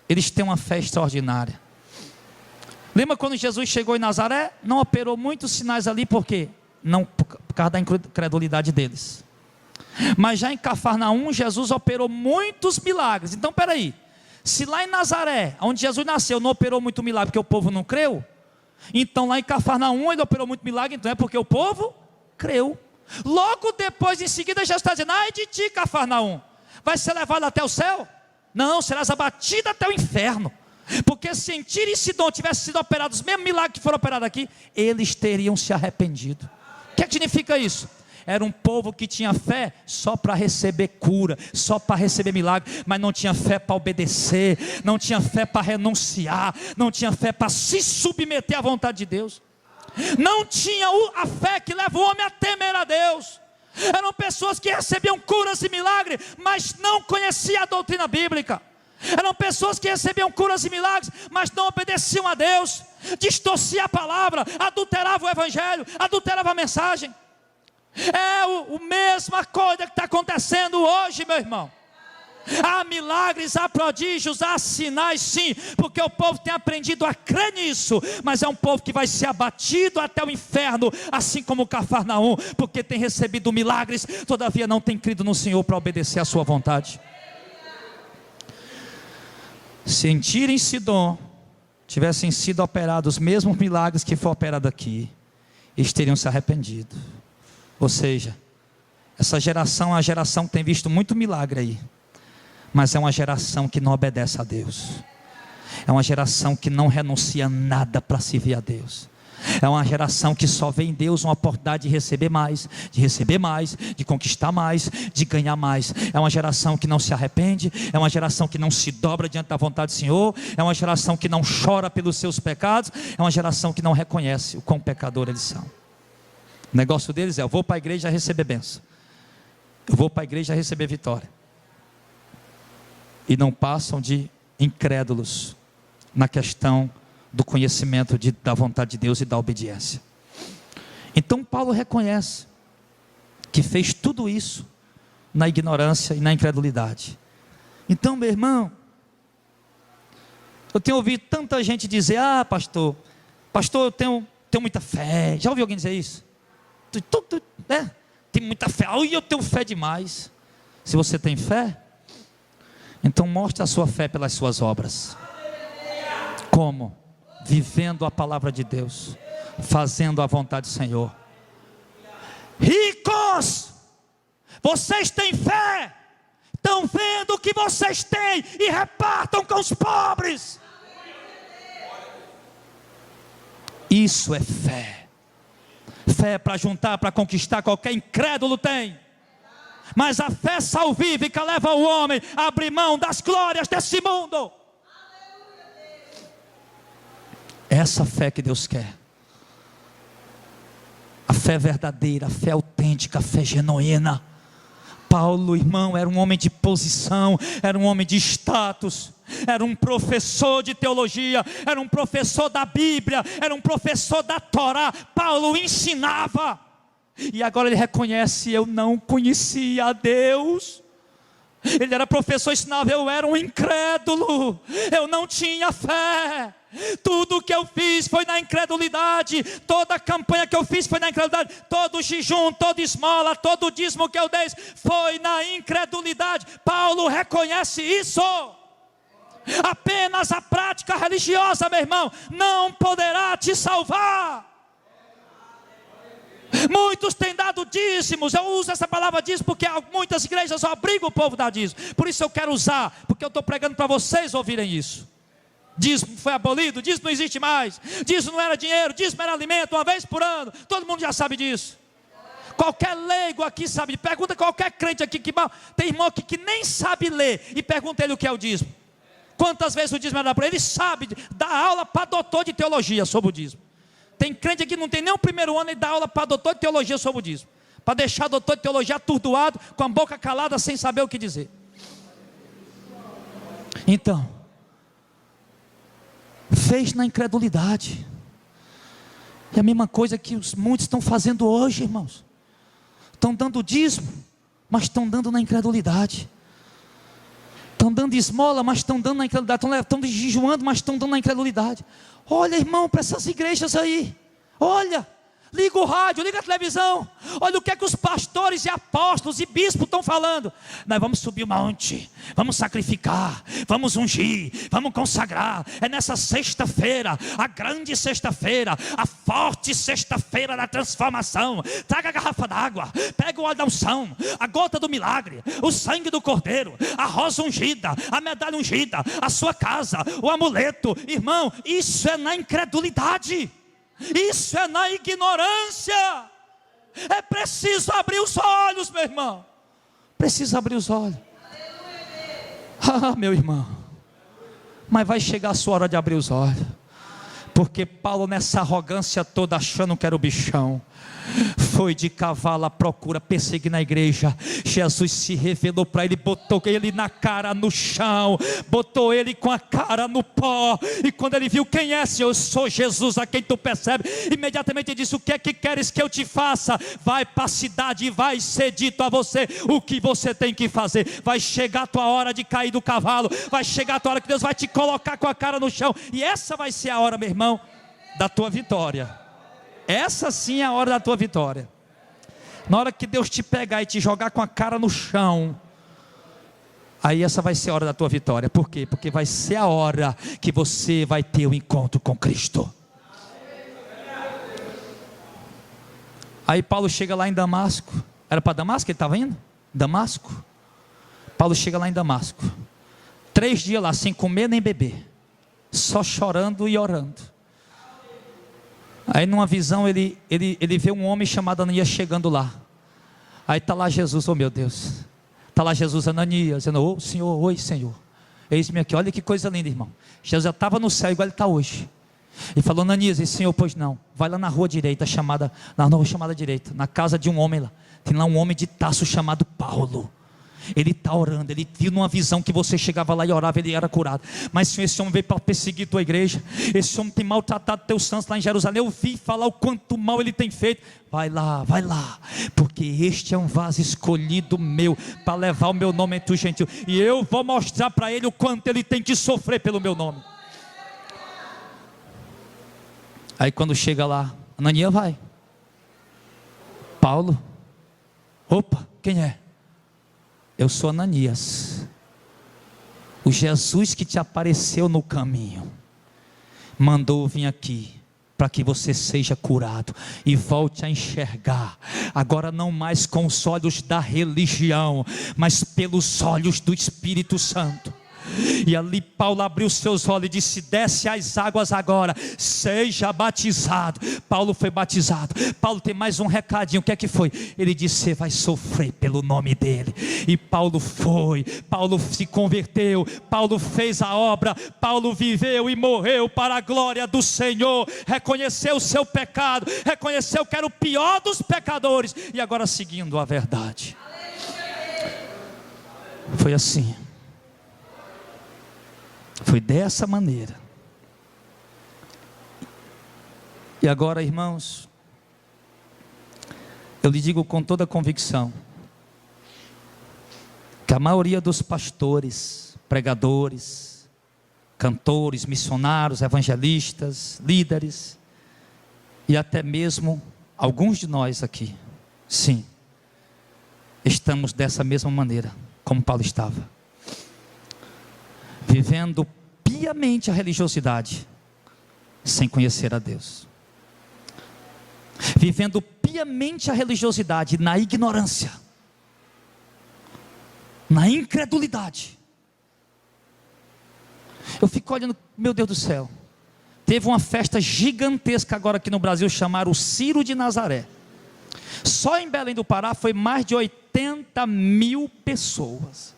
eles têm uma fé extraordinária. Lembra quando Jesus chegou em Nazaré? Não operou muitos sinais ali, por quê? Não, por causa da incredulidade deles. Mas já em Cafarnaum, Jesus operou muitos milagres. Então peraí, se lá em Nazaré, onde Jesus nasceu, não operou muito milagre porque o povo não creu, então lá em Cafarnaum ele operou muito milagre, então é porque o povo creu. Logo depois, em seguida, Jesus está dizendo: ai de ti, Cafarnaum, vai ser levado até o céu? Não, serás abatida até o inferno. Porque se em Tiro e Sidom tivessem sido operados os mesmos milagres que foram operados aqui, eles teriam se arrependido. O que significa isso? Era um povo que tinha fé só para receber cura, só para receber milagre, mas não tinha fé para obedecer, não tinha fé para renunciar, não tinha fé para se submeter à vontade de Deus, não tinha a fé que leva o homem a temer a Deus. Eram pessoas que recebiam curas e milagres, mas não conheciam a doutrina bíblica. Eram pessoas que recebiam curas e milagres, mas não obedeciam a Deus, distorciam a palavra, adulteravam o evangelho, adulteravam a mensagem. É a mesma coisa que está acontecendo hoje, meu irmão. Há milagres, há prodígios, há sinais, sim, porque o povo tem aprendido a crer nisso, mas é um povo que vai ser abatido até o inferno, assim como Cafarnaum, porque tem recebido milagres, todavia não tem crido no Senhor para obedecer à sua vontade. Se em Tiro e Sidom tivessem sido operados os mesmos milagres que foi operado aqui, eles teriam se arrependido. Ou seja, essa geração é uma geração que tem visto muito milagre aí, mas é uma geração que não obedece a Deus. É uma geração que não renuncia nada para servir a Deus. É uma geração que só vê em Deus uma oportunidade de receber mais, de conquistar mais, de ganhar mais. É uma geração que não se arrepende, é uma geração que não se dobra diante da vontade do Senhor, é uma geração que não chora pelos seus pecados, é uma geração que não reconhece o quão pecador eles são. O negócio deles é: eu vou para a igreja receber bênção, eu vou para a igreja receber vitória. E não passam de incrédulos na questão do conhecimento da vontade de Deus e da obediência. Então Paulo reconhece que fez tudo isso na ignorância e na incredulidade. Então, meu irmão, eu tenho ouvido tanta gente dizer: ah, pastor, eu tenho muita fé. Já ouviu alguém dizer isso? Né? Tem muita fé. Ai, eu tenho fé demais. Se você tem fé, então mostre a sua fé pelas suas obras. Como? Vivendo a palavra de Deus, fazendo a vontade do Senhor. Ricos, vocês têm fé, estão vendo o que vocês têm e repartam com os pobres. Isso é fé. Fé é para juntar, para conquistar. Qualquer incrédulo tem. Mas a fé salvífica leva o homem a abrir mão das glórias desse mundo. Essa fé que Deus quer. A fé verdadeira, a fé autêntica, a fé genuína. Paulo, irmão, era um homem de posição, era um homem de status, era um professor de teologia, era um professor da Bíblia, era um professor da Torá. Paulo ensinava. E agora ele reconhece: eu não conhecia a Deus. Ele era professor, ensinava, eu era um incrédulo, eu não tinha fé. Tudo que eu fiz foi na incredulidade. Toda a campanha que eu fiz foi na incredulidade. Todo jejum, toda esmola, todo dízimo que eu dei foi na incredulidade. Paulo reconhece isso. Apenas a prática religiosa, meu irmão, não poderá te salvar. Muitos têm dado dízimos. Eu uso essa palavra dízimo porque muitas igrejas só obrigam o povo a dar dízimo. Por isso eu quero usar, porque eu estou pregando para vocês ouvirem isso. Dízimo foi abolido, dízimo não existe mais. Dízimo não era dinheiro, dízimo era alimento, uma vez por ano. Todo mundo já sabe disso. Qualquer leigo aqui sabe. Pergunta qualquer crente aqui que tem irmão aqui que nem sabe ler e pergunta ele o que é o dízimo. Quantas vezes o dízimo era para ele? Ele sabe, dá aula para doutor de teologia sobre o dízimo. Tem crente aqui que não tem nem o primeiro ano e dá aula para doutor de teologia sobre o dízimo, para deixar o doutor de teologia atordoado, com a boca calada, sem saber o que dizer. Então, fez na incredulidade. É a mesma coisa que muitos estão fazendo hoje, irmãos. Estão dando dízimo, mas estão dando na incredulidade. Estão dando esmola, mas estão dando na incredulidade. Estão jejuando, mas estão dando na incredulidade. Olha, irmão, para essas igrejas aí. Olha, liga o rádio, liga a televisão. Olha o que é que os pastores e apóstolos e bispos estão falando. Nós vamos subir o monte, vamos sacrificar, vamos ungir, vamos consagrar. É nessa sexta-feira, a grande sexta-feira, a forte sexta-feira da transformação. Traga a garrafa d'água, pega o óleo da unção, a gota do milagre, o sangue do cordeiro, a rosa ungida, a medalha ungida, a sua casa, o amuleto. Irmão, isso é na incredulidade. Isso é na ignorância. É preciso abrir os olhos, meu irmão. Precisa abrir os olhos. Ah, meu irmão, mas vai chegar a sua hora de abrir os olhos. Porque Paulo, nessa arrogância toda, achando que era o bichão, foi de cavalo à procura, perseguindo a igreja. Jesus se revelou para ele, botou ele na cara no chão, botou ele com a cara no pó. E quando ele viu: quem é, Senhor? Eu sou Jesus a quem tu percebes. Imediatamente ele disse: o que é que queres que eu te faça? Vai para a cidade e vai ser dito a você o que você tem que fazer. Vai chegar a tua hora de cair do cavalo, vai chegar a tua hora que Deus vai te colocar com a cara no chão. E essa vai ser a hora, meu irmão, da tua vitória. Essa sim é a hora da tua vitória. Na hora que Deus te pegar e te jogar com a cara no chão, aí essa vai ser a hora da tua vitória. Por quê? Porque vai ser a hora que você vai ter o encontro com Cristo. Aí Paulo chega lá em Damasco. Era para Damasco que ele estava indo? Damasco. Paulo chega lá em Damasco. 3 dias lá, sem comer nem beber. só chorando e orando. Aí numa visão ele vê um homem chamado Ananias chegando lá. Aí está lá Jesus, oh meu Deus, está lá Jesus, Ananias, dizendo, ô Senhor, oi Senhor, eis-me aqui. Olha que coisa linda, irmão. Jesus já estava no céu igual ele está hoje. E falou, Ananias, e Senhor, pois não, vai lá na rua direita, na rua chamada direita, na casa de um homem lá, tem lá um homem de Tarso chamado Paulo. Ele está orando, ele viu numa visão que você chegava lá e orava, ele era curado. Mas Senhor, esse homem veio para perseguir tua igreja, esse homem tem maltratado teus santos lá em Jerusalém. Eu vi falar o quanto mal ele tem feito. Vai lá, porque este é um vaso escolhido meu, para levar o meu nome entre os gentios, e eu vou mostrar para ele o quanto ele tem que sofrer pelo meu nome. Aí quando chega lá, Ananias vai, Paulo, opa, quem é? Eu sou Ananias, o Jesus que te apareceu no caminho, mandou vir aqui, para que você seja curado, e volte a enxergar, agora não mais com os olhos da religião, mas pelos olhos do Espírito Santo. E ali Paulo abriu seus olhos e disse, desce as águas agora, seja batizado. Paulo foi batizado. Paulo tem mais um recadinho, o que é que foi? Ele disse, você vai sofrer pelo nome dele. E Paulo foi, Paulo se converteu, Paulo fez a obra, Paulo viveu e morreu para a glória do Senhor, reconheceu o seu pecado, reconheceu que era o pior dos pecadores, e agora seguindo a verdade. Foi assim. Foi dessa maneira. E agora, irmãos, eu lhe digo com toda a convicção, que a maioria dos pastores, pregadores, cantores, missionários, evangelistas, líderes, e até mesmo alguns de nós aqui, sim, estamos dessa mesma maneira, como Paulo estava. Vivendo piamente a religiosidade, sem conhecer a Deus. Vivendo piamente a religiosidade na ignorância, na incredulidade. Eu fico olhando, meu Deus do céu. Teve uma festa gigantesca agora aqui no Brasil, chamaram o Ciro de Nazaré. Só em Belém do Pará foi mais de 80 mil pessoas.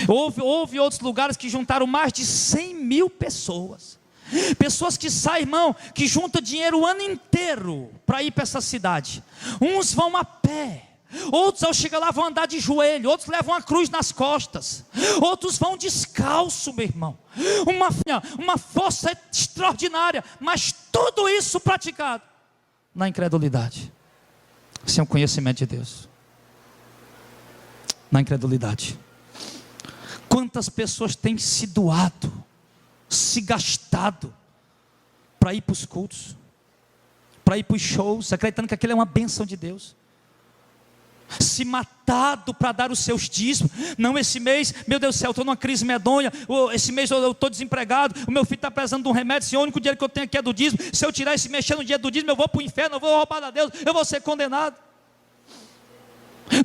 Houve outros lugares que juntaram mais de 100 mil pessoas. Pessoas que saem, irmão, que juntam dinheiro o ano inteiro para ir para essa cidade. Uns vão a pé, outros ao chegar lá vão andar de joelho, outros levam a cruz nas costas, outros vão descalço, meu irmão. Uma força extraordinária, mas tudo isso praticado na incredulidade, sem o conhecimento de Deus. Na incredulidade. Quantas pessoas têm se doado, se gastado para ir para os cultos, para ir para os shows, acreditando que aquilo é uma bênção de Deus, se matado para dar os seus dízimos. Não, esse mês, meu Deus do céu, eu estou numa crise medonha, esse mês eu estou desempregado, o meu filho está precisando de um remédio, esse único dinheiro que eu tenho aqui é do dízimo, se eu tirar esse mexer no dia do dízimo, eu vou para o inferno, eu vou roubar a Deus, eu vou ser condenado.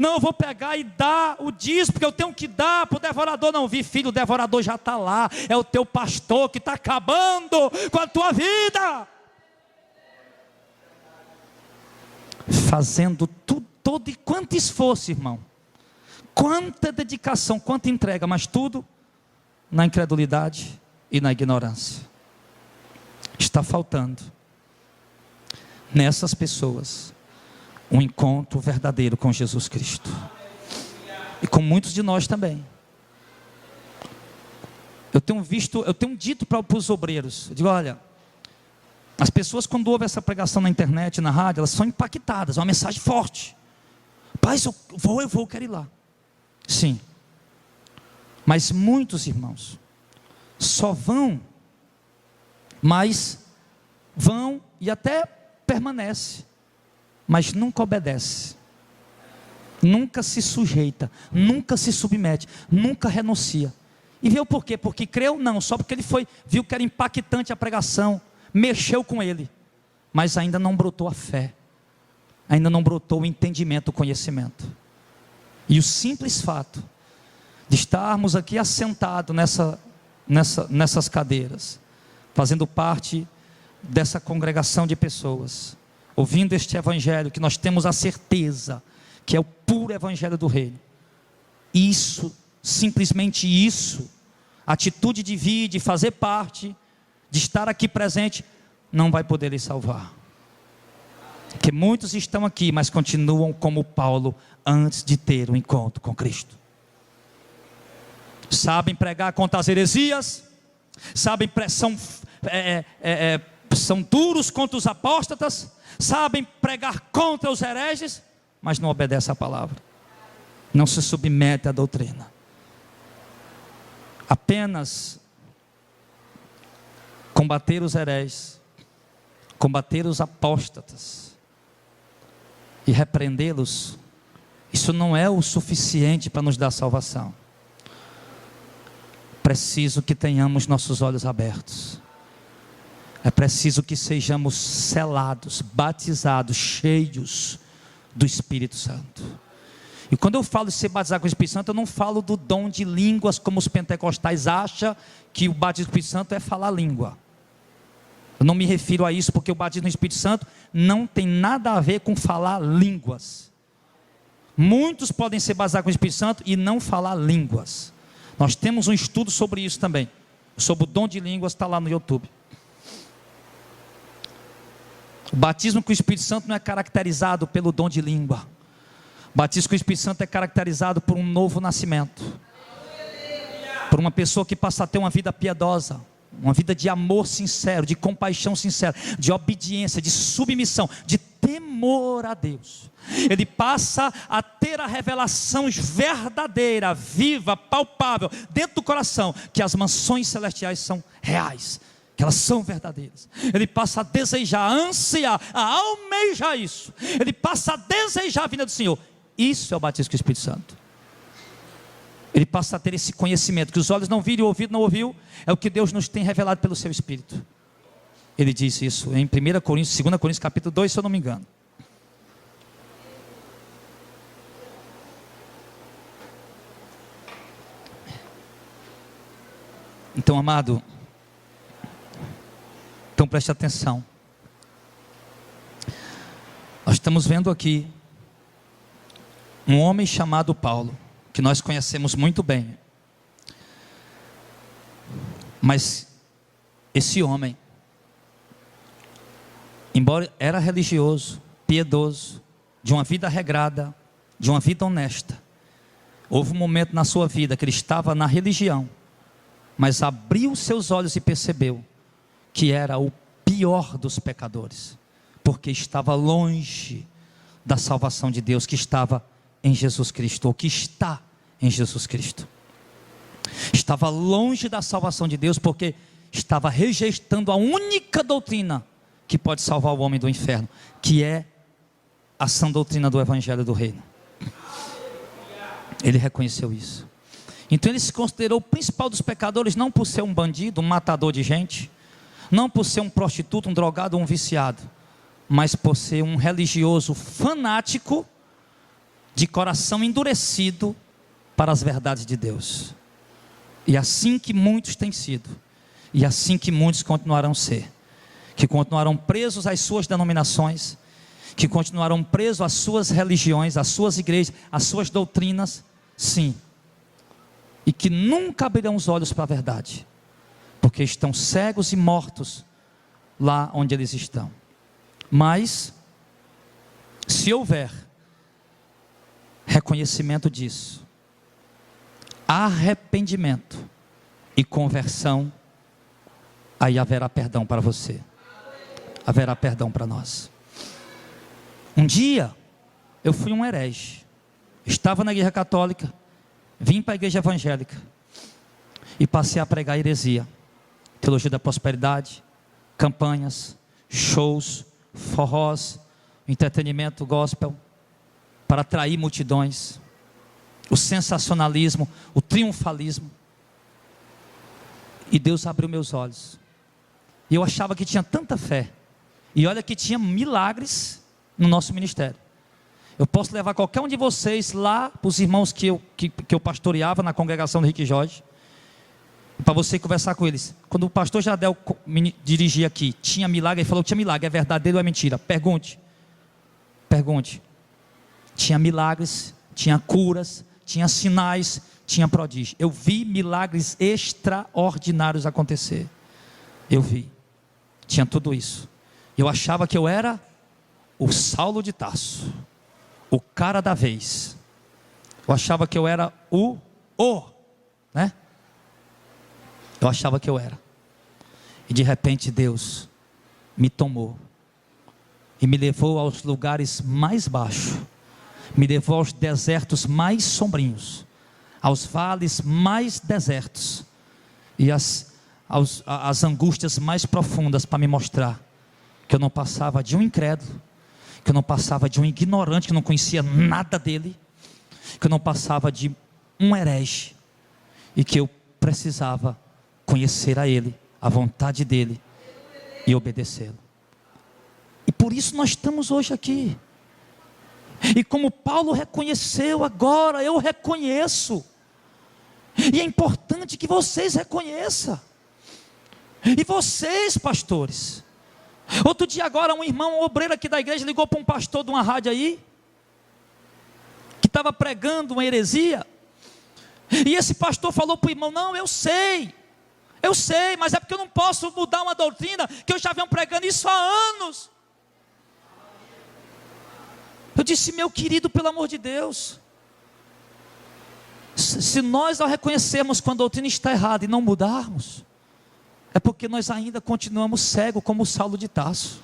Não, eu vou pegar e dar o dízimo, porque eu tenho que dar para o devorador. Não, vi, filho, o devorador já está lá, é o teu pastor que está acabando com a tua vida, fazendo tudo, todo e quanto esforço, irmão, quanta dedicação, quanta entrega, mas tudo na incredulidade e na ignorância. Está faltando nessas pessoas um encontro verdadeiro com Jesus Cristo, e com muitos de nós também. Eu tenho dito para os obreiros, eu digo, olha, as pessoas quando ouvem essa pregação na internet, na rádio, elas são impactadas, é uma mensagem forte. Pai, eu vou, quero ir lá. Sim, mas muitos irmãos só vão, mas vão e até permanece, mas nunca obedece, nunca se sujeita, nunca se submete, nunca renuncia. E viu por quê? Porque creu? Não, só porque ele viu que era impactante a pregação, mexeu com ele, mas ainda não brotou a fé, ainda não brotou o entendimento, o conhecimento. E o simples fato de estarmos aqui assentados nessas cadeiras, fazendo parte dessa congregação de pessoas, ouvindo este evangelho, que nós temos a certeza que é o puro evangelho do reino. Isso, simplesmente isso, a atitude de vir, de fazer parte, de estar aqui presente, não vai poder lhe salvar. Porque muitos estão aqui, mas continuam como Paulo, antes de ter um encontro com Cristo. Sabem pregar contra as heresias, sabem, são duros contra os apóstatas, sabem pregar contra os hereges, mas não obedecem à palavra, não se submetem à doutrina. Apenas combater os hereges, combater os apóstatas e repreendê-los, isso não é o suficiente para nos dar salvação. Preciso que tenhamos nossos olhos abertos. É preciso que sejamos selados, batizados, cheios do Espírito Santo. E quando eu falo de ser batizado com o Espírito Santo, eu não falo do dom de línguas, como os pentecostais acham que o batismo com o Espírito Santo é falar língua. Eu não me refiro a isso, porque o batismo no Espírito Santo não tem nada a ver com falar línguas. Muitos podem ser batizados com o Espírito Santo e não falar línguas. Nós temos um estudo sobre isso também, sobre o dom de línguas, está lá no YouTube. O batismo com o Espírito Santo não é caracterizado pelo dom de língua. O batismo com o Espírito Santo é caracterizado por um novo nascimento, por uma pessoa que passa a ter uma vida piedosa, uma vida de amor sincero, de compaixão sincera, de obediência, de submissão, de temor a Deus. Ele passa a ter a revelação verdadeira, viva, palpável, dentro do coração, que as mansões celestiais são reais, que elas são verdadeiras. Ele passa a desejar, a ansiar, a almejar isso. Ele passa a desejar a vinda do Senhor. Isso é o batismo com o Espírito Santo. Ele passa a ter esse conhecimento, que os olhos não viram e o ouvido não ouviu, é o que Deus nos tem revelado pelo seu Espírito. Ele diz isso em 1 Coríntios, 2 Coríntios capítulo 2, se eu não me engano. Então, amado, então preste atenção. Nós estamos vendo aqui um homem chamado Paulo, que nós conhecemos muito bem. Mas esse homem, embora era religioso, piedoso, de uma vida regrada, de uma vida honesta, houve um momento na sua vida que ele estava na religião, mas abriu seus olhos e percebeu que era o pior dos pecadores, porque estava longe da salvação de Deus, que estava em Jesus Cristo, ou que está em Jesus Cristo. Estava longe da salvação de Deus, porque estava rejeitando a única doutrina que pode salvar o homem do inferno, que é a sã doutrina do Evangelho do Reino. Ele reconheceu isso. Então ele se considerou o principal dos pecadores, não por ser um bandido, um matador de gente, não por ser um prostituto, um drogado ou um viciado, mas por ser um religioso fanático, de coração endurecido para as verdades de Deus. E assim que muitos têm sido, e assim que muitos continuarão a ser, que continuarão presos às suas denominações, que continuarão presos às suas religiões, às suas igrejas, às suas doutrinas, sim, e que nunca abrirão os olhos para a verdade, porque estão cegos e mortos lá onde eles estão. Mas, se houver reconhecimento disso, arrependimento e conversão, aí haverá perdão para você, haverá perdão para nós. Um dia eu fui um herege, estava na igreja católica, vim para a igreja evangélica e passei a pregar heresia, teologia da prosperidade, campanhas, shows, forrós, entretenimento gospel, para atrair multidões, o sensacionalismo, o triunfalismo. E Deus abriu meus olhos, e eu achava que tinha tanta fé, e olha que tinha milagres no nosso ministério. Eu posso levar qualquer um de vocês lá, para os irmãos que eu pastoreava na congregação do Rick Jorge, para você conversar com eles. Quando o pastor Jadel dirigia aqui, tinha milagre, ele falou que tinha milagre, é verdadeiro ou é mentira? Pergunte. Tinha milagres, tinha curas, tinha sinais, tinha prodígio. Eu vi milagres extraordinários acontecer. Eu vi. Tinha tudo isso. Eu achava que eu era o Saulo de Tarso, o cara da vez. Eu achava que eu era né? Eu achava que eu era. E de repente Deus me tomou e me levou aos lugares mais baixos, me levou aos desertos mais sombrios, aos vales mais desertos e às angústias mais profundas, para me mostrar que eu não passava de um incrédulo, que eu não passava de um ignorante que não conhecia nada dele, que eu não passava de um herege, e que eu precisava conhecer a Ele, a vontade dEle e obedecê-lo. E por isso nós estamos hoje aqui. E como Paulo reconheceu, agora eu reconheço. E é importante que vocês reconheçam. E vocês, pastores. Outro dia agora, um irmão, um obreiro aqui da igreja, ligou para um pastor de uma rádio aí, que estava pregando uma heresia. E esse pastor falou para o irmão: não, eu sei, mas é porque eu não posso mudar uma doutrina, que eu já venho pregando isso há anos. Eu disse: meu querido, pelo amor de Deus, se nós ao reconhecermos quando a doutrina está errada e não mudarmos, é porque nós ainda continuamos cegos como Saulo de Tarso.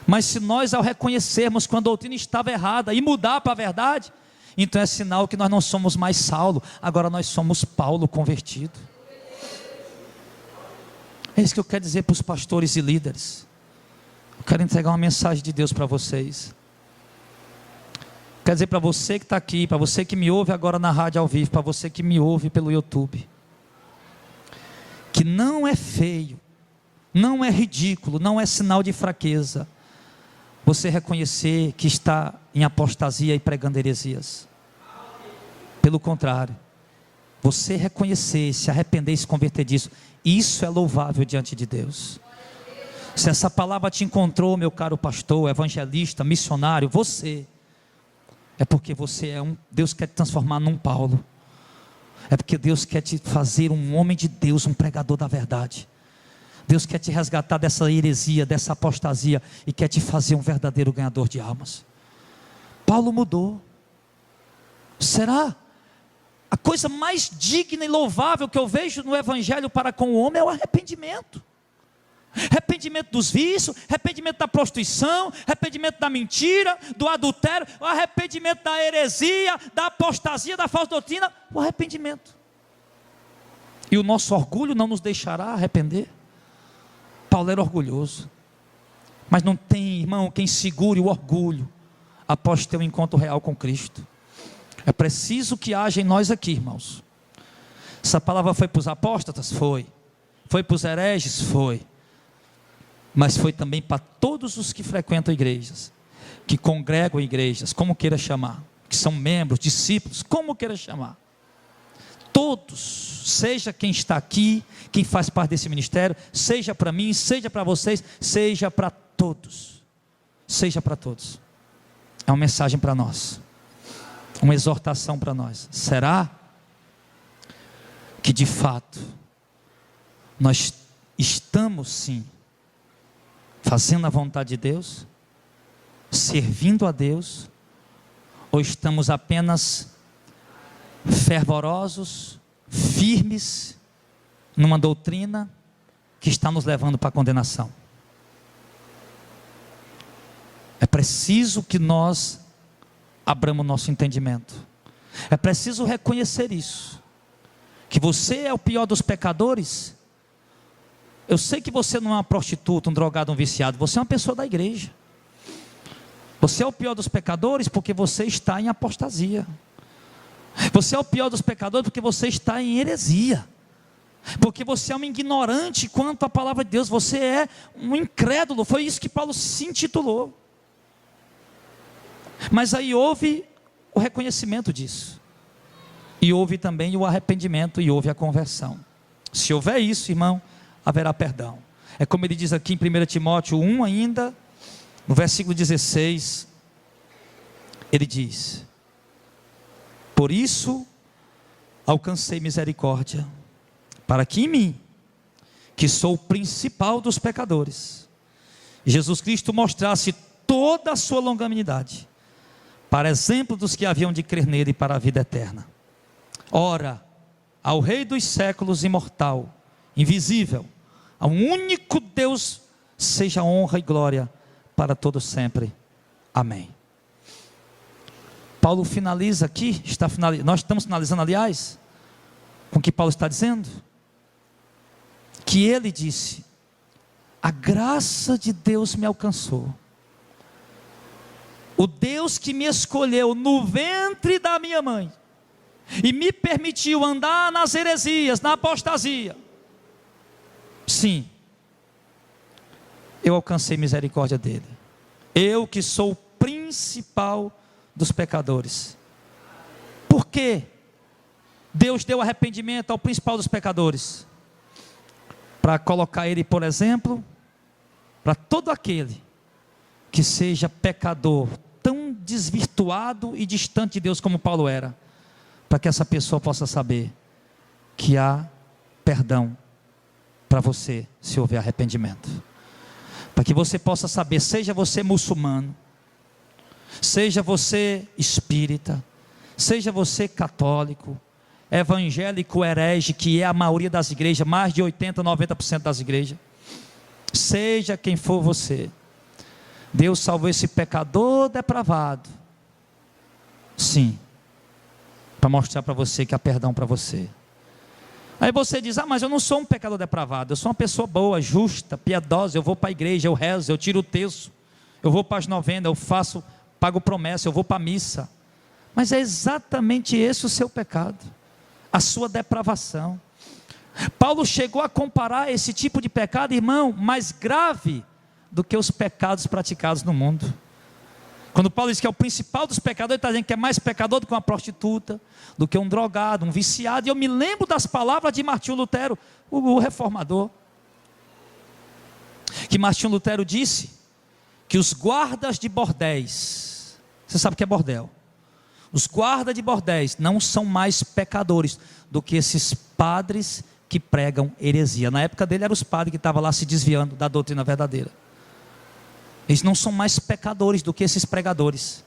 Mas se nós ao reconhecermos quando a doutrina estava errada e mudar para a verdade, então é sinal que nós não somos mais Saulo, agora nós somos Paulo convertido. É isso que eu quero dizer para os pastores e líderes. Eu quero entregar uma mensagem de Deus para vocês. Quero dizer para você que está aqui, para você que me ouve agora na rádio ao vivo, para você que me ouve pelo YouTube, que não é feio, não é ridículo, não é sinal de fraqueza você reconhecer que está em apostasia e pregando heresias. Pelo contrário, você reconhecer, se arrepender e se converter disso, isso é louvável diante de Deus. Se essa palavra te encontrou, meu caro pastor, evangelista, missionário, você, é porque você é Deus quer te transformar num Paulo. É porque Deus quer te fazer um homem de Deus, um pregador da verdade. Deus quer te resgatar dessa heresia, dessa apostasia, e quer te fazer um verdadeiro ganhador de almas. Paulo mudou. Será? A coisa mais digna e louvável que eu vejo no evangelho para com o homem é o arrependimento. Arrependimento dos vícios, arrependimento da prostituição, arrependimento da mentira, do adultério, o arrependimento da heresia, da apostasia, da falsa doutrina, o arrependimento. E o nosso orgulho não nos deixará arrepender. Paulo era orgulhoso, mas não tem, irmão, quem segure o orgulho após ter um encontro real com Cristo. É preciso que haja em nós aqui, irmãos. Essa palavra foi para os apóstatas? Foi para os hereges? Foi, mas foi também para todos os que frequentam igrejas, que congregam igrejas, como queira chamar, que são membros, discípulos, como queira chamar. Todos, seja quem está aqui, quem faz parte desse ministério, seja para mim, seja para vocês, seja para todos, seja para todos. É uma mensagem para nós, uma exortação para nós. Será que de fato nós estamos sim fazendo a vontade de Deus, servindo a Deus, ou estamos apenas fervorosos, firmes numa doutrina que está nos levando para a condenação? É preciso que nós abramos o nosso entendimento. É preciso reconhecer isso, que você é o pior dos pecadores. Eu sei que você não é uma prostituta, um drogado, um viciado, você é uma pessoa da igreja. Você é o pior dos pecadores porque você está em apostasia. Você é o pior dos pecadores porque você está em heresia, porque você é um ignorante quanto à palavra de Deus, você é um incrédulo. Foi isso que Paulo se intitulou. Mas aí houve o reconhecimento disso, e houve também o arrependimento, e houve a conversão. Se houver isso, irmão, haverá perdão. É como ele diz aqui em 1 Timóteo 1 ainda, no versículo 16, ele diz: por isso alcancei misericórdia, para que em mim, que sou o principal dos pecadores, Jesus Cristo mostrasse toda a sua longanimidade, para exemplo dos que haviam de crer nele para a vida eterna. Ora, ao Rei dos séculos, imortal, invisível, ao único Deus, seja honra e glória para todos sempre. Amém. Paulo finaliza aqui, nós estamos finalizando, aliás, com o que Paulo está dizendo, que ele disse: a graça de Deus me alcançou, o Deus que me escolheu no ventre da minha mãe, e me permitiu andar nas heresias, na apostasia, sim, eu alcancei misericórdia dele, eu que sou o principal dos pecadores. Por quê? Deus deu arrependimento ao principal dos pecadores, para colocar ele, por exemplo, para todo aquele que seja pecador, tão desvirtuado e distante de Deus como Paulo era, para que essa pessoa possa saber que há perdão para você, se houver arrependimento. Para que você possa saber, seja você muçulmano, seja você espírita, seja você católico, evangélico, herege, que é a maioria das igrejas, mais de 80, 90% das igrejas, seja quem for você, Deus salvou esse pecador depravado, sim, para mostrar para você que há perdão para você. Aí você diz: ah, mas eu não sou um pecador depravado, eu sou uma pessoa boa, justa, piedosa, eu vou para a igreja, eu rezo, eu tiro o terço, eu vou para as novenas, eu faço, pago promessa, eu vou para a missa. Mas é exatamente esse o seu pecado, a sua depravação. Paulo chegou a comparar esse tipo de pecado, irmão, mais grave do que os pecados praticados no mundo. Quando Paulo diz que é o principal dos pecadores, ele está dizendo que é mais pecador do que uma prostituta, do que um drogado, um viciado. E eu me lembro das palavras de Martinho Lutero, o reformador, que Martinho Lutero disse que os guardas de bordéis, você sabe o que é bordel? Os guardas de bordéis não são mais pecadores do que esses padres que pregam heresia. Na época dele eram os padres que estavam lá se desviando da doutrina verdadeira. Eles não são mais pecadores do que esses pregadores,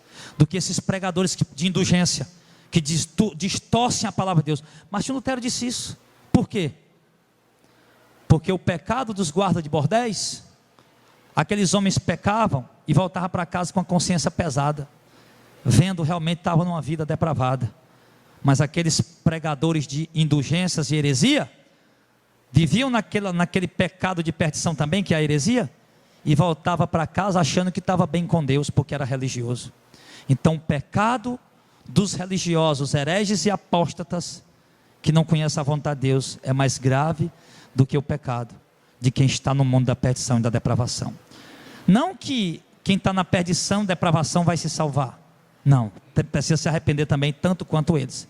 de indulgência, que distorcem a palavra de Deus. Martinho Lutero disse isso. Por quê? Porque o pecado dos guardas de bordéis, aqueles homens pecavam e voltavam para casa com a consciência pesada, vendo realmente estavam numa vida depravada. Mas aqueles pregadores de indulgências e heresia, viviam naquele pecado de perdição também, que é a heresia, e voltava para casa achando que estava bem com Deus, porque era religioso. Então o pecado dos religiosos, hereges e apóstatas, que não conhecem a vontade de Deus, é mais grave do que o pecado de quem está no mundo da perdição e da depravação. Não que quem está na perdição e depravação vai se salvar, não, precisa se arrepender também, tanto quanto eles.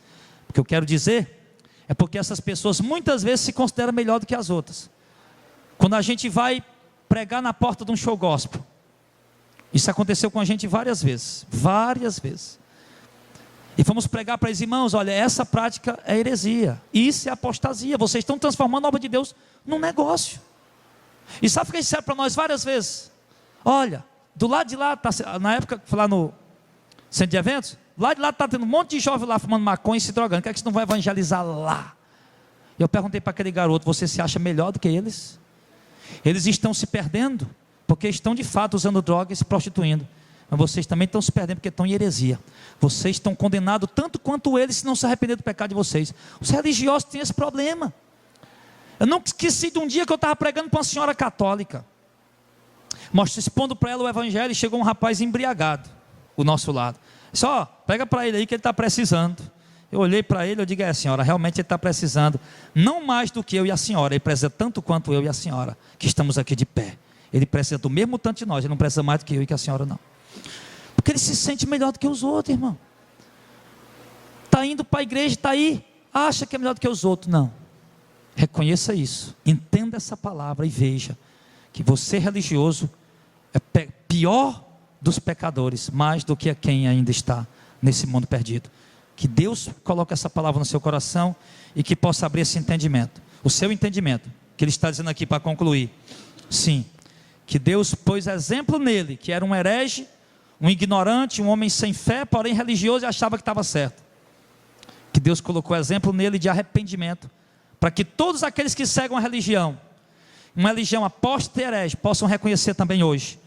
O que eu quero dizer é porque essas pessoas muitas vezes se consideram melhor do que as outras. Quando a gente vai pregar na porta de um show gospel, isso aconteceu com a gente várias vezes, e fomos pregar para os irmãos: olha, essa prática é heresia, isso é apostasia, vocês estão transformando a obra de Deus num negócio. E sabe o que eles disseram para nós várias vezes? Olha, do lado de lá, na época, lá no centro de eventos, lá de lá está tendo um monte de jovem lá fumando maconha e se drogando, quer que você não vai evangelizar lá? E eu perguntei para aquele garoto: você se acha melhor do que eles? Eles estão se perdendo, porque estão de fato usando droga e se prostituindo, mas vocês também estão se perdendo, porque estão em heresia. Vocês estão condenados tanto quanto eles, se não se arrepender do pecado de vocês. Os religiosos têm esse problema. Eu não esqueci de um dia que eu estava pregando para uma senhora católica, expondo para ela o evangelho, e chegou um rapaz embriagado do nosso lado. Só pega para ele aí que ele está precisando. Eu olhei para ele, eu digo: é, senhora, realmente ele está precisando, não mais do que eu e a senhora, ele precisa tanto quanto eu e a senhora, que estamos aqui de pé. Ele precisa do mesmo tanto de nós, ele não precisa mais do que eu e que a senhora, não. Porque ele se sente melhor do que os outros, irmão. Está indo para a igreja, está aí, acha que é melhor do que os outros. Não, Reconheça isso, entenda essa palavra e veja que você religioso é pior dos pecadores, mais do que quem ainda está nesse mundo perdido. Que Deus coloque essa palavra no seu coração e que possa abrir esse entendimento, o seu entendimento, que Ele está dizendo aqui para concluir. Sim, que Deus pôs exemplo nele, que era um herege, um ignorante, um homem sem fé, porém religioso, e achava que estava certo. Que Deus colocou exemplo nele de arrependimento, para que todos aqueles que seguem a religião, uma religião apóstata e herege, possam reconhecer também hoje,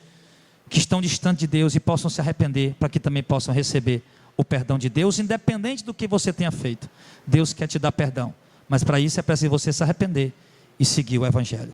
que estão distantes de Deus e possam se arrepender, para que também possam receber o perdão de Deus, independente do que você tenha feito. Deus quer te dar perdão, mas para isso é preciso você se arrepender e seguir o Evangelho.